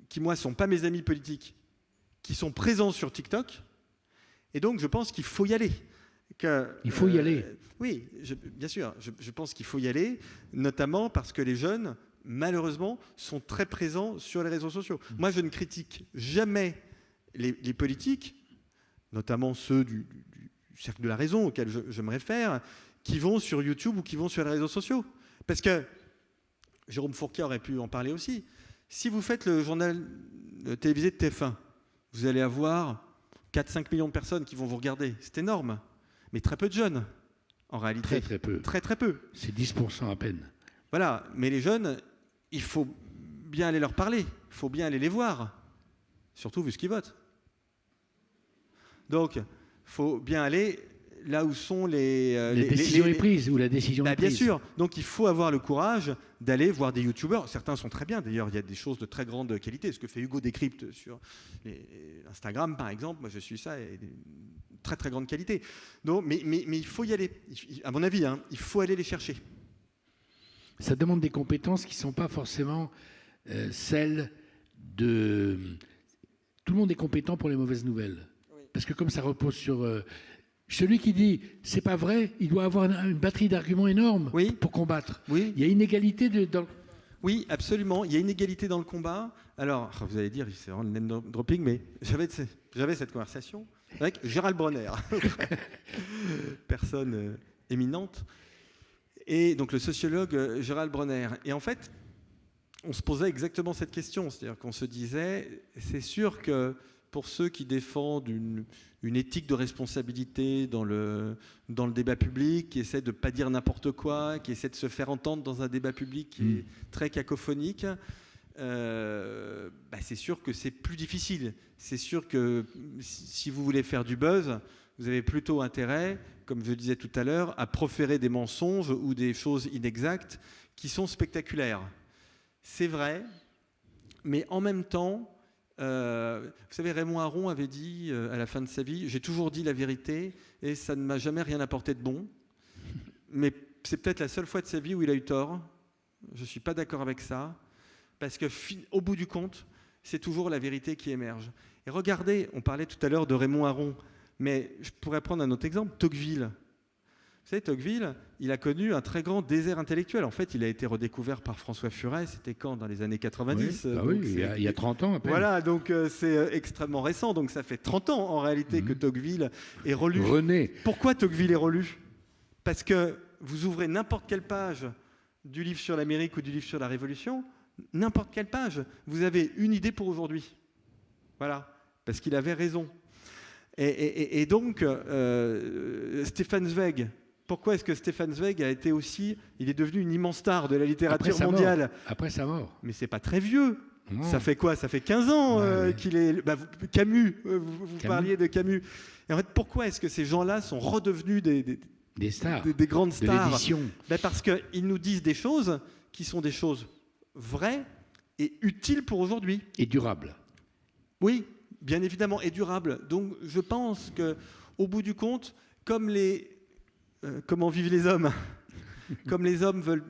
qui, moi, ne sont pas mes amis politiques, qui sont présents sur TikTok. Et donc, je pense qu'il faut y aller. Il faut y aller. Oui, bien sûr. Je pense qu'il faut y aller, notamment parce que les jeunes, malheureusement, sont très présents sur les réseaux sociaux. Moi, je ne critique jamais les politiques, notamment ceux du cercle de la raison auquel je me réfère, qui vont sur YouTube ou qui vont sur les réseaux sociaux. Parce que Jérôme Fourquet aurait pu en parler aussi. Si vous faites le journal télévisé de TF1, vous allez avoir 4-5 millions de personnes qui vont vous regarder. C'est énorme. Mais très peu de jeunes, en réalité. Très peu. Très peu. C'est 10% à peine. Voilà. Mais les jeunes, il faut bien aller leur parler. Il faut bien aller les voir. Surtout vu ce qu'ils votent. Donc, il faut bien aller là où sont les décisions prises, où la décision est prise. Bien sûr. Donc, il faut avoir le courage d'aller voir des youtubeurs. Certains sont très bien. D'ailleurs, il y a des choses de très grande qualité. Ce que fait Hugo Décrypte sur Instagram, par exemple, moi, je suis ça, et très, très grande qualité. Donc, mais il faut y aller. À mon avis, il faut aller les chercher. Ça demande des compétences qui ne sont pas forcément celles de... Tout le monde est compétent pour les mauvaises nouvelles. Oui. Parce que comme ça repose sur... celui qui dit « c'est pas vrai », il doit avoir une batterie d'arguments énorme pour combattre. Oui. Il y a inégalité dans... Oui, absolument. Il y a inégalité dans le combat. Alors, vous allez dire, c'est vraiment le name dropping, mais j'avais cette conversation avec Gérald Bronner, personne éminente, et donc le sociologue Gérald Bronner. Et en fait, on se posait exactement cette question, c'est-à-dire qu'on se disait, c'est sûr que pour ceux qui défendent une éthique de responsabilité dans le débat public, qui essaient de ne pas dire n'importe quoi, qui essaient de se faire entendre dans un débat public qui est très cacophonique, c'est sûr que c'est plus difficile. C'est sûr que si vous voulez faire du buzz, vous avez plutôt intérêt, comme je le disais tout à l'heure, à proférer des mensonges ou des choses inexactes qui sont spectaculaires. C'est vrai, mais en même temps, vous savez, Raymond Aron avait dit à la fin de sa vie « J'ai toujours dit la vérité et ça ne m'a jamais rien apporté de bon. » Mais c'est peut-être la seule fois de sa vie où il a eu tort. Je ne suis pas d'accord avec ça. Parce qu'au bout du compte, c'est toujours la vérité qui émerge. Et regardez, on parlait tout à l'heure de Raymond Aron, mais je pourrais prendre un autre exemple, Tocqueville. Vous savez, Tocqueville, il a connu un très grand désert intellectuel. En fait, il a été redécouvert par François Furet, c'était quand? Dans les années 90. Oui, il y a 30 ans à peine. Voilà, donc c'est extrêmement récent. Donc ça fait 30 ans en réalité que Tocqueville est relu. René. Pourquoi Tocqueville est relu? Parce que vous ouvrez n'importe quelle page du livre sur l'Amérique ou du livre sur la Révolution, n'importe quelle page, vous avez une idée pour aujourd'hui. Voilà, parce qu'il avait raison. Et donc, Stefan Zweig, pourquoi est-ce que Stefan Zweig a été aussi... Il est devenu une immense star de la littérature mondiale. Après sa mort. Mais c'est pas très vieux. Non. Ça fait quoi? Ça fait 15 ans qu'il est... Camus, vous parliez de Camus. Et en fait, pourquoi est-ce que ces gens-là sont redevenus des stars, des grandes stars de l'édition? Parce qu'ils nous disent des choses qui sont des choses vraies et utiles pour aujourd'hui. Et durables. Oui, bien évidemment, et durables. Donc je pense qu'au bout du compte, comment vivent les hommes? Comme les hommes veulent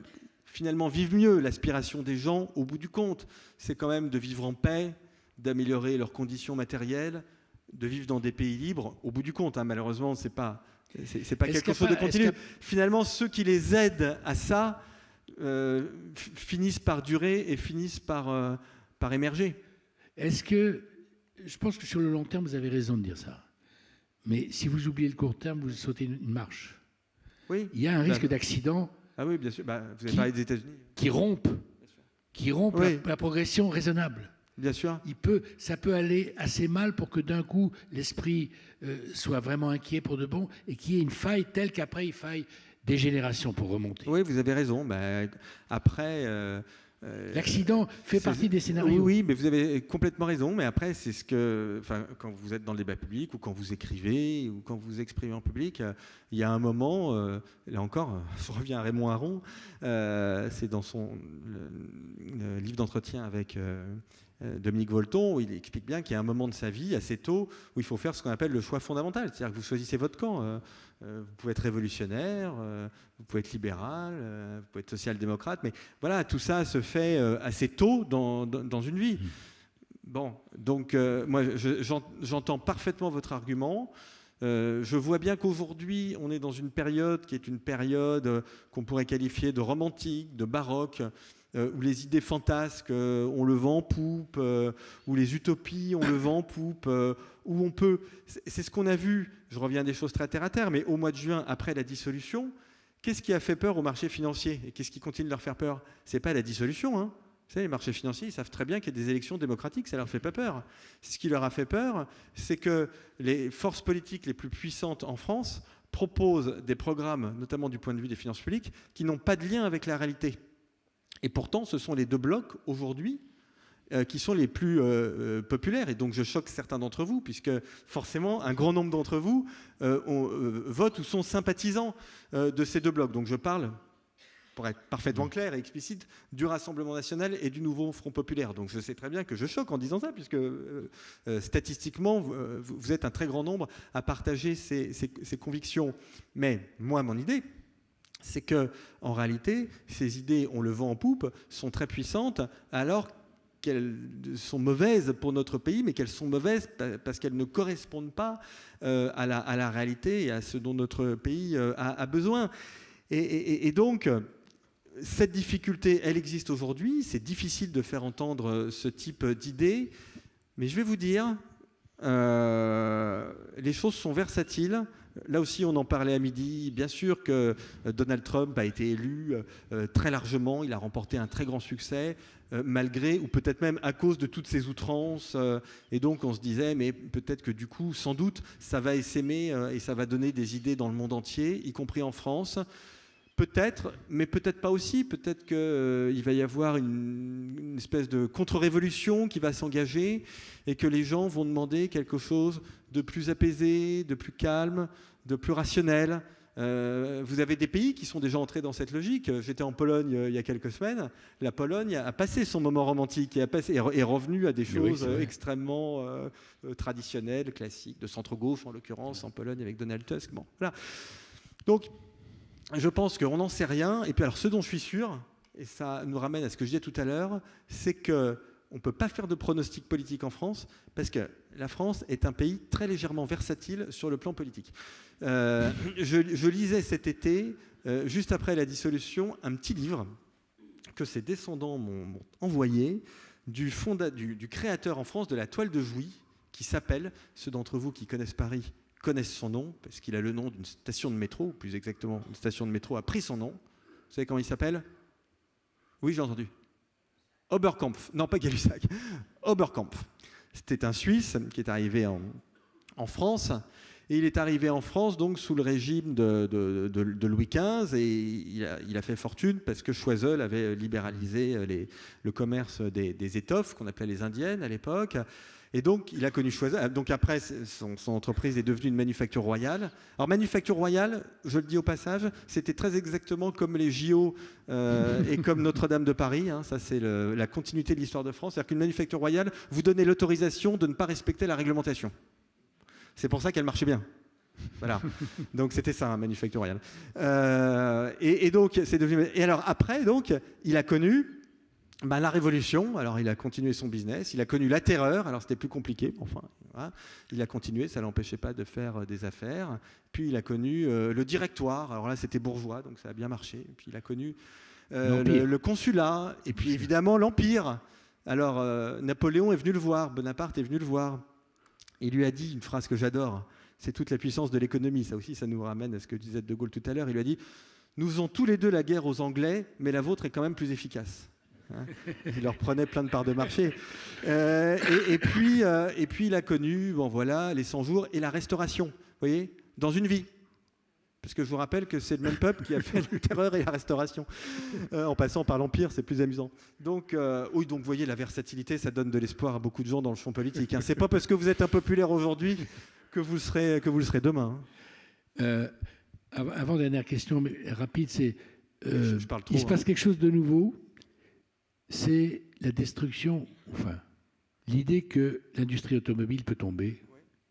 finalement vivre mieux, l'aspiration des gens, au bout du compte, c'est quand même de vivre en paix, d'améliorer leurs conditions matérielles, de vivre dans des pays libres, au bout du compte. Malheureusement, c'est pas quelque chose de continu. Finalement, ceux qui les aident à ça finissent par durer et finissent par émerger. Je pense que sur le long terme, vous avez raison de dire ça. Mais si vous oubliez le court terme, vous sautez une marche. Oui. Il y a un risque d'accident. Ah oui, bien sûr. Vous avez parlé des États-Unis. Qui rompt la progression raisonnable. Bien sûr. Ça peut aller assez mal pour que d'un coup, l'esprit soit vraiment inquiet pour de bon et qu'il y ait une faille telle qu'après, il faille des générations pour remonter. Oui, vous avez raison. Après, L'accident fait partie des scénarios. Oui, mais vous avez complètement raison. Mais après, c'est ce que, quand vous êtes dans le débat public ou quand vous écrivez ou quand vous exprimez en public, il y a un moment, là encore, je reviens à Raymond Aron, c'est dans son le livre d'entretien avec Dominique Volton, où il explique bien qu'il y a un moment de sa vie, assez tôt, où il faut faire ce qu'on appelle le choix fondamental. C'est-à-dire que vous choisissez votre camp. Vous pouvez être révolutionnaire, vous pouvez être libéral, vous pouvez être social-démocrate, mais voilà, tout ça se fait assez tôt dans une vie. Bon, donc moi, j'entends parfaitement votre argument. Je vois bien qu'aujourd'hui, on est dans une période qui est une période qu'on pourrait qualifier de romantique, de baroque, où les idées fantasques, on le vent en poupe, où les utopies, on le vent en poupe, où on peut... C'est ce qu'on a vu, je reviens à des choses très terre à terre, mais au mois de juin, après la dissolution, qu'est-ce qui a fait peur aux marchés financiers? Et qu'est-ce qui continue de leur faire peur? C'est pas la dissolution, hein. Vous savez, les marchés financiers, ils savent très bien qu'il y a des élections démocratiques, ça leur fait pas peur. Ce qui leur a fait peur, c'est que les forces politiques les plus puissantes en France proposent des programmes, notamment du point de vue des finances publiques, qui n'ont pas de lien avec la réalité. Et pourtant, ce sont les deux blocs, aujourd'hui, qui sont les plus populaires. Et donc, je choque certains d'entre vous, puisque forcément, un grand nombre d'entre vous votent ou sont sympathisants de ces deux blocs. Donc, je parle, pour être parfaitement clair et explicite, du Rassemblement national et du Nouveau Front populaire. Donc, je sais très bien que je choque en disant ça, puisque statistiquement, vous êtes un très grand nombre à partager ces convictions. Mais moi, mon idée... c'est que, en réalité, ces idées, on le vent en poupe, sont très puissantes, alors qu'elles sont mauvaises pour notre pays, mais qu'elles sont mauvaises parce qu'elles ne correspondent pas à la réalité et à ce dont notre pays a besoin. Et donc, cette difficulté, elle existe aujourd'hui. C'est difficile de faire entendre ce type d'idées, mais je vais vous dire, les choses sont versatiles. Là aussi, on en parlait à midi. Bien sûr que Donald Trump a été élu très largement. Il a remporté un très grand succès, malgré, ou peut-être même à cause de toutes ces outrances. Et donc, on se disait, mais peut-être que du coup, sans doute, ça va essaimer et ça va donner des idées dans le monde entier, y compris en France. Peut-être, mais peut-être pas aussi. Peut-être qu'il va y avoir une espèce de contre-révolution qui va s'engager et que les gens vont demander quelque chose de plus apaisé, de plus calme, de plus rationnel. Vous avez des pays qui sont déjà entrés dans cette logique. J'étais en Pologne il y a quelques semaines. La Pologne a passé son moment romantique et est revenue à des choses extrêmement traditionnelles, classiques, de centre-gauche en l'occurrence, en Pologne avec Donald Tusk. Bon, voilà. Donc, je pense qu'on n'en sait rien. Et puis alors, ce dont je suis sûr, et ça nous ramène à ce que je disais tout à l'heure, c'est qu'on ne peut pas faire de pronostic politique en France parce que la France est un pays très légèrement versatile sur le plan politique. Je lisais cet été, juste après la dissolution, un petit livre que ses descendants m'ont envoyé du créateur en France de la toile de Jouy qui s'appelle, ceux d'entre vous qui connaissent Paris connaissent son nom, parce qu'il a le nom d'une station de métro, ou plus exactement, une station de métro a pris son nom. Vous savez comment il s'appelle? Oui, j'ai entendu. Oberkampf. Non, pas Gay-Lussac. Oberkampf. C'était un Suisse qui est arrivé en France. Et il est arrivé en France donc sous le régime de Louis XV et il a fait fortune parce que Choiseul avait libéralisé le commerce des étoffes qu'on appelait les indiennes à l'époque. Et donc, il a connu Choiseul. Donc après, son entreprise est devenue une manufacture royale. Alors, manufacture royale, je le dis au passage, c'était très exactement comme les JO et comme Notre-Dame de Paris. Hein, ça, c'est la continuité de l'histoire de France. C'est-à-dire qu'une manufacture royale vous donnait l'autorisation de ne pas respecter la réglementation. C'est pour ça qu'elle marchait bien. Voilà. Donc, c'était ça, un manufacture royale. Et donc, c'est devenu... Et alors, après, donc, il a connu... la Révolution, alors il a continué son business, il a connu la terreur, alors c'était plus compliqué, enfin, voilà. Il a continué, ça ne l'empêchait pas de faire des affaires, puis il a connu le directoire, alors là c'était bourgeois, donc ça a bien marché, puis il a connu le consulat, et puis évidemment l'Empire. Alors Napoléon est venu le voir, Bonaparte est venu le voir, il lui a dit une phrase que j'adore, c'est toute la puissance de l'économie, ça aussi ça nous ramène à ce que disait De Gaulle tout à l'heure, il lui a dit « Nous faisons tous les deux la guerre aux Anglais, mais la vôtre est quand même plus efficace ». Il leur prenait plein de parts de marché. Et puis il a connu, bon voilà, les 100 jours et la restauration, vous voyez, dans une vie. Parce que je vous rappelle que c'est le même peuple qui a fait la terreur et la restauration. En passant par l'Empire, c'est plus amusant. Donc, oui, donc vous voyez, la versatilité, ça donne de l'espoir à beaucoup de gens dans le champ politique. Hein. C'est pas parce que vous êtes impopulaire aujourd'hui que vous le serez demain. Hein. Avant-dernière question, mais rapide, c'est... je parle trop, il se passe quelque chose de nouveau, c'est la destruction, enfin, l'idée que l'industrie automobile peut tomber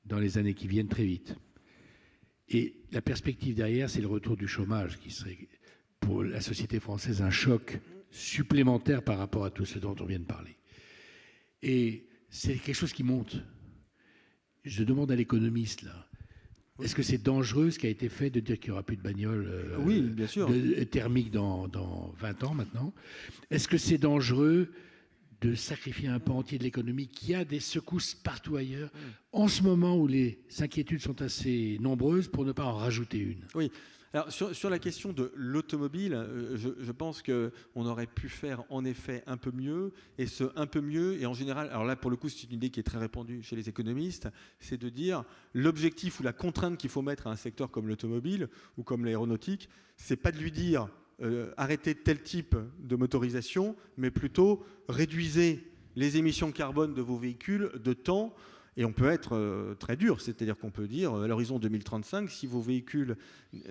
dans les années qui viennent très vite. Et la perspective derrière, c'est le retour du chômage, qui serait pour la société française un choc supplémentaire par rapport à tout ce dont on vient de parler. Et c'est quelque chose qui monte. Je demande à l'économiste, là, est-ce que c'est dangereux ce qui a été fait de dire qu'il n'y aura plus de bagnoles oui, bien sûr. Thermiques dans 20 ans maintenant? Est-ce que c'est dangereux de sacrifier un pan entier de l'économie qui a des secousses partout ailleurs, en ce moment où les inquiétudes sont assez nombreuses, pour ne pas en rajouter une? Oui. Alors, sur la question de l'automobile, je pense qu'on aurait pu faire en effet un peu mieux, et ce un peu mieux, et en général, alors là pour le coup c'est une idée qui est très répandue chez les économistes, c'est de dire l'objectif ou la contrainte qu'il faut mettre à un secteur comme l'automobile ou comme l'aéronautique, c'est pas de lui dire arrêtez tel type de motorisation, mais plutôt réduisez les émissions carbone de vos véhicules de temps. Et on peut être très dur, c'est-à-dire qu'on peut dire à l'horizon 2035, si vos véhicules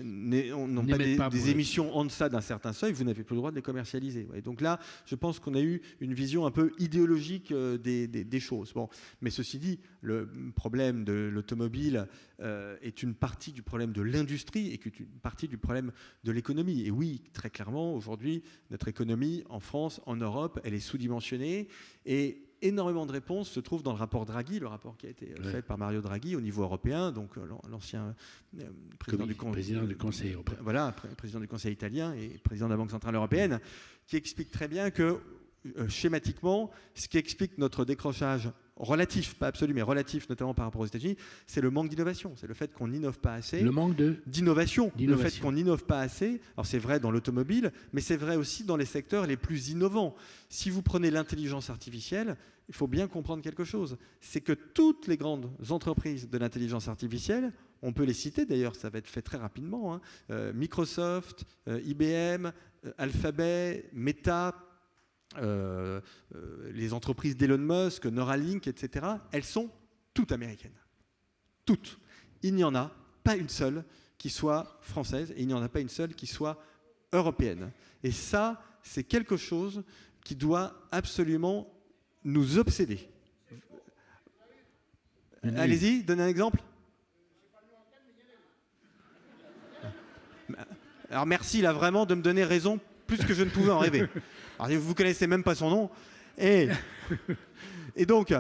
n'ont pas des émissions en deçà d'un certain seuil, vous n'avez plus le droit de les commercialiser. Et donc là, je pense qu'on a eu une vision un peu idéologique des choses. Bon, mais ceci dit, le problème de l'automobile est une partie du problème de l'industrie et une partie du problème de l'économie. Et oui, très clairement, aujourd'hui, notre économie en France, en Europe, elle est sous-dimensionnée et énormément de réponses se trouvent dans le rapport Draghi, le rapport qui a été fait par Mario Draghi au niveau européen, donc l'ancien président du Conseil européen. Voilà, président du Conseil italien et président de la Banque centrale européenne, qui explique très bien que schématiquement, ce qui explique notre décrochage relatif, pas absolu, mais relatif, notamment par rapport aux États-Unis, c'est le manque d'innovation. C'est le fait qu'on n'innove pas assez. Le manque d'innovation. Le fait qu'on n'innove pas assez. Alors c'est vrai dans l'automobile, mais c'est vrai aussi dans les secteurs les plus innovants. Si vous prenez l'intelligence artificielle, il faut bien comprendre quelque chose. C'est que toutes les grandes entreprises de l'intelligence artificielle, on peut les citer d'ailleurs, ça va être fait très rapidement, hein, Microsoft, IBM, Alphabet, Meta, les entreprises d'Elon Musk, Neuralink, etc., elles sont toutes américaines. Toutes. Il n'y en a pas une seule qui soit française et il n'y en a pas une seule qui soit européenne. Et ça, c'est quelque chose qui doit absolument nous obséder. Allez-y, donnez un exemple. Alors merci là vraiment de me donner raison plus que je ne pouvais en rêver. Alors, vous ne connaissez même pas son nom. Et donc,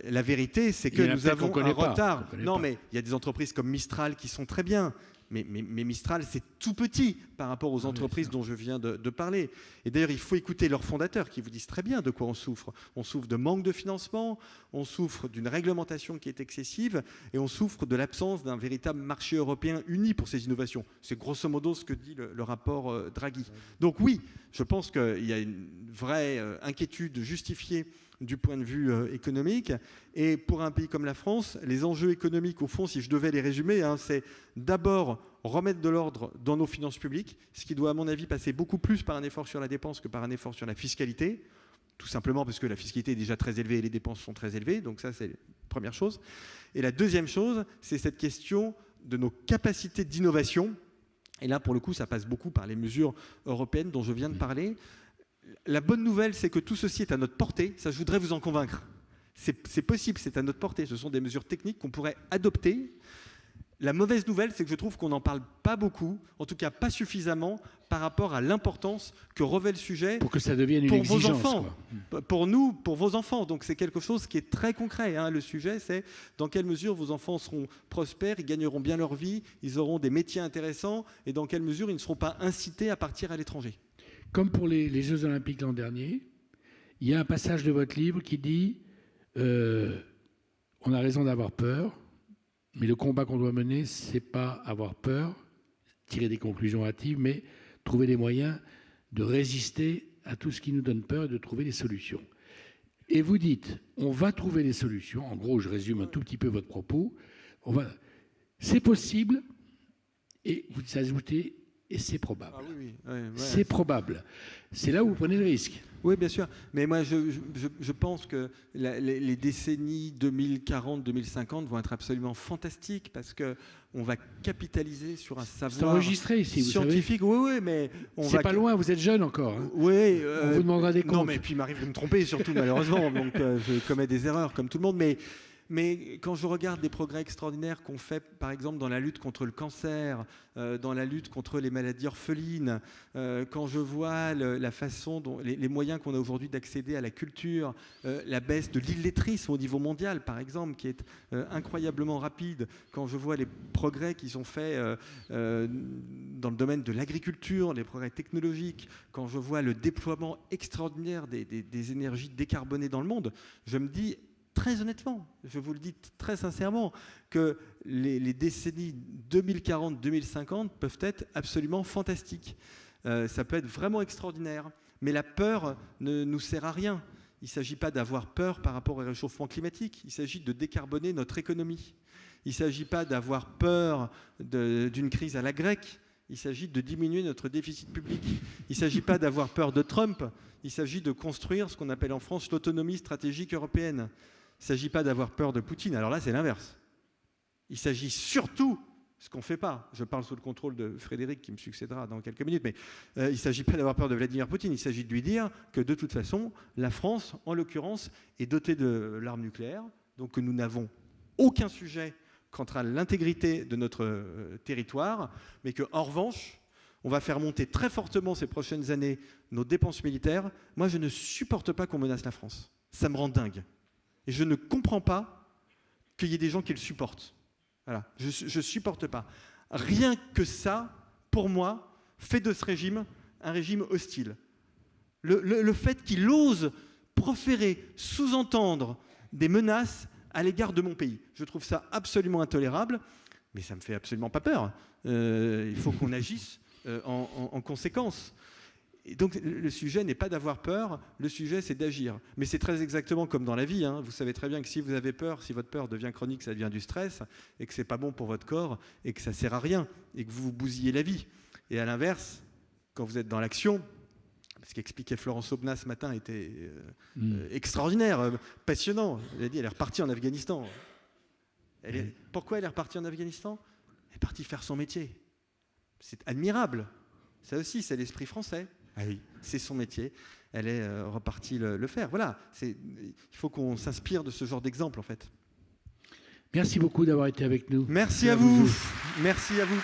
la vérité, c'est que nous avons un retard. Non, mais il y a des entreprises comme Mistral qui sont très bien. Mais Mistral, c'est tout petit par rapport aux entreprises dont je viens de parler. Et d'ailleurs, il faut écouter leurs fondateurs qui vous disent très bien de quoi on souffre. On souffre de manque de financement, on souffre d'une réglementation qui est excessive et on souffre de l'absence d'un véritable marché européen uni pour ces innovations. C'est grosso modo ce que dit le rapport Draghi. Donc oui, je pense qu'il y a une vraie inquiétude justifiée du point de vue économique. Et pour un pays comme la France, les enjeux économiques, au fond, si je devais les résumer, c'est d'abord remettre de l'ordre dans nos finances publiques, ce qui doit, à mon avis, passer beaucoup plus par un effort sur la dépense que par un effort sur la fiscalité, tout simplement parce que la fiscalité est déjà très élevée et les dépenses sont très élevées. Donc ça, c'est la première chose. Et la deuxième chose, c'est cette question de nos capacités d'innovation. Et là, pour le coup, ça passe beaucoup par les mesures européennes dont je viens de parler. La bonne nouvelle, c'est que tout ceci est à notre portée. Ça, je voudrais vous en convaincre. C'est possible, c'est à notre portée. Ce sont des mesures techniques qu'on pourrait adopter. La mauvaise nouvelle, c'est que je trouve qu'on n'en parle pas beaucoup, en tout cas pas suffisamment, par rapport à l'importance que revêt le sujet pour que ça devienne une exigence, vos enfants, pour nous, pour vos enfants. Donc c'est quelque chose qui est très concret. Le sujet, c'est dans quelle mesure vos enfants seront prospères, ils gagneront bien leur vie, ils auront des métiers intéressants, et dans quelle mesure ils ne seront pas incités à partir à l'étranger. Comme pour les Jeux Olympiques l'an dernier, il y a un passage de votre livre qui dit on a raison d'avoir peur, mais le combat qu'on doit mener, c'est pas avoir peur, tirer des conclusions hâtives, mais trouver les moyens de résister à tout ce qui nous donne peur et de trouver des solutions. Et vous dites, on va trouver des solutions. En gros, je résume un tout petit peu votre propos. C'est possible, Et vous ajoutez, et c'est probable. Ah oui, oui. Ouais. C'est probable. C'est là où vous prenez le risque. Oui, bien sûr. Mais moi, je pense que les décennies 2040-2050 vont être absolument fantastiques parce qu'on va capitaliser sur un C'est savoir enregistré ici, vous scientifique. savez. Oui, mais c'est pas loin, vous êtes jeune encore. Hein. Oui. On vous demandera des comptes. Non, mais puis il m'arrive de me tromper, surtout malheureusement. Donc je commets des erreurs comme tout le monde. Mais quand je regarde les progrès extraordinaires qu'on fait, par exemple, dans la lutte contre le cancer, dans la lutte contre les maladies orphelines, quand je vois la façon dont les moyens qu'on a aujourd'hui d'accéder à la culture, la baisse de l'illettrisme au niveau mondial, par exemple, qui est incroyablement rapide, quand je vois les progrès qui sont faits dans le domaine de l'agriculture, les progrès technologiques, quand je vois le déploiement extraordinaire des énergies décarbonées dans le monde, je me dis, très honnêtement, je vous le dis très sincèrement, que les décennies 2040-2050 peuvent être absolument fantastiques. Ça peut être vraiment extraordinaire. Mais la peur ne nous sert à rien. Il ne s'agit pas d'avoir peur par rapport au réchauffement climatique. Il s'agit de décarboner notre économie. Il ne s'agit pas d'avoir peur d'une crise à la grecque. Il s'agit de diminuer notre déficit public. Il ne s'agit pas d'avoir peur de Trump. Il s'agit de construire ce qu'on appelle en France l'autonomie stratégique européenne. Il ne s'agit pas d'avoir peur de Poutine. Alors là, c'est l'inverse. Il s'agit surtout, ce qu'on ne fait pas, je parle sous le contrôle de Frédéric qui me succédera dans quelques minutes, mais il ne s'agit pas d'avoir peur de Vladimir Poutine, il s'agit de lui dire que de toute façon, la France, en l'occurrence, est dotée de l'arme nucléaire, donc que nous n'avons aucun sujet quant à l'intégrité de notre territoire, mais qu'en revanche, on va faire monter très fortement ces prochaines années nos dépenses militaires. Moi, je ne supporte pas qu'on menace la France. Ça me rend dingue. Et je ne comprends pas qu'il y ait des gens qui le supportent. Voilà, je ne supporte pas. Rien que ça, pour moi, fait de ce régime un régime hostile. Le fait qu'il ose proférer, sous-entendre des menaces à l'égard de mon pays, je trouve ça absolument intolérable, mais ça ne me fait absolument pas peur. Il faut qu'on agisse en conséquence. Et donc le sujet n'est pas d'avoir peur, le sujet c'est d'agir. Mais c'est très exactement comme dans la vie. Hein. Vous savez très bien que si vous avez peur, si votre peur devient chronique, ça devient du stress, et que c'est pas bon pour votre corps, et que ça sert à rien, et que vous vous bousillez la vie. Et à l'inverse, quand vous êtes dans l'action, ce qu'expliquait Florence Aubenas ce matin était extraordinaire, passionnant. Elle a dit, elle est repartie en Afghanistan. Pourquoi elle est repartie en Afghanistan ? Elle est partie faire son métier. C'est admirable. Ça aussi, c'est l'esprit français. Ah oui, c'est son métier. Elle est repartie le faire. Voilà. Il faut qu'on s'inspire de ce genre d'exemple, en fait. Merci beaucoup d'avoir été avec nous. Merci à vous. Merci à vous.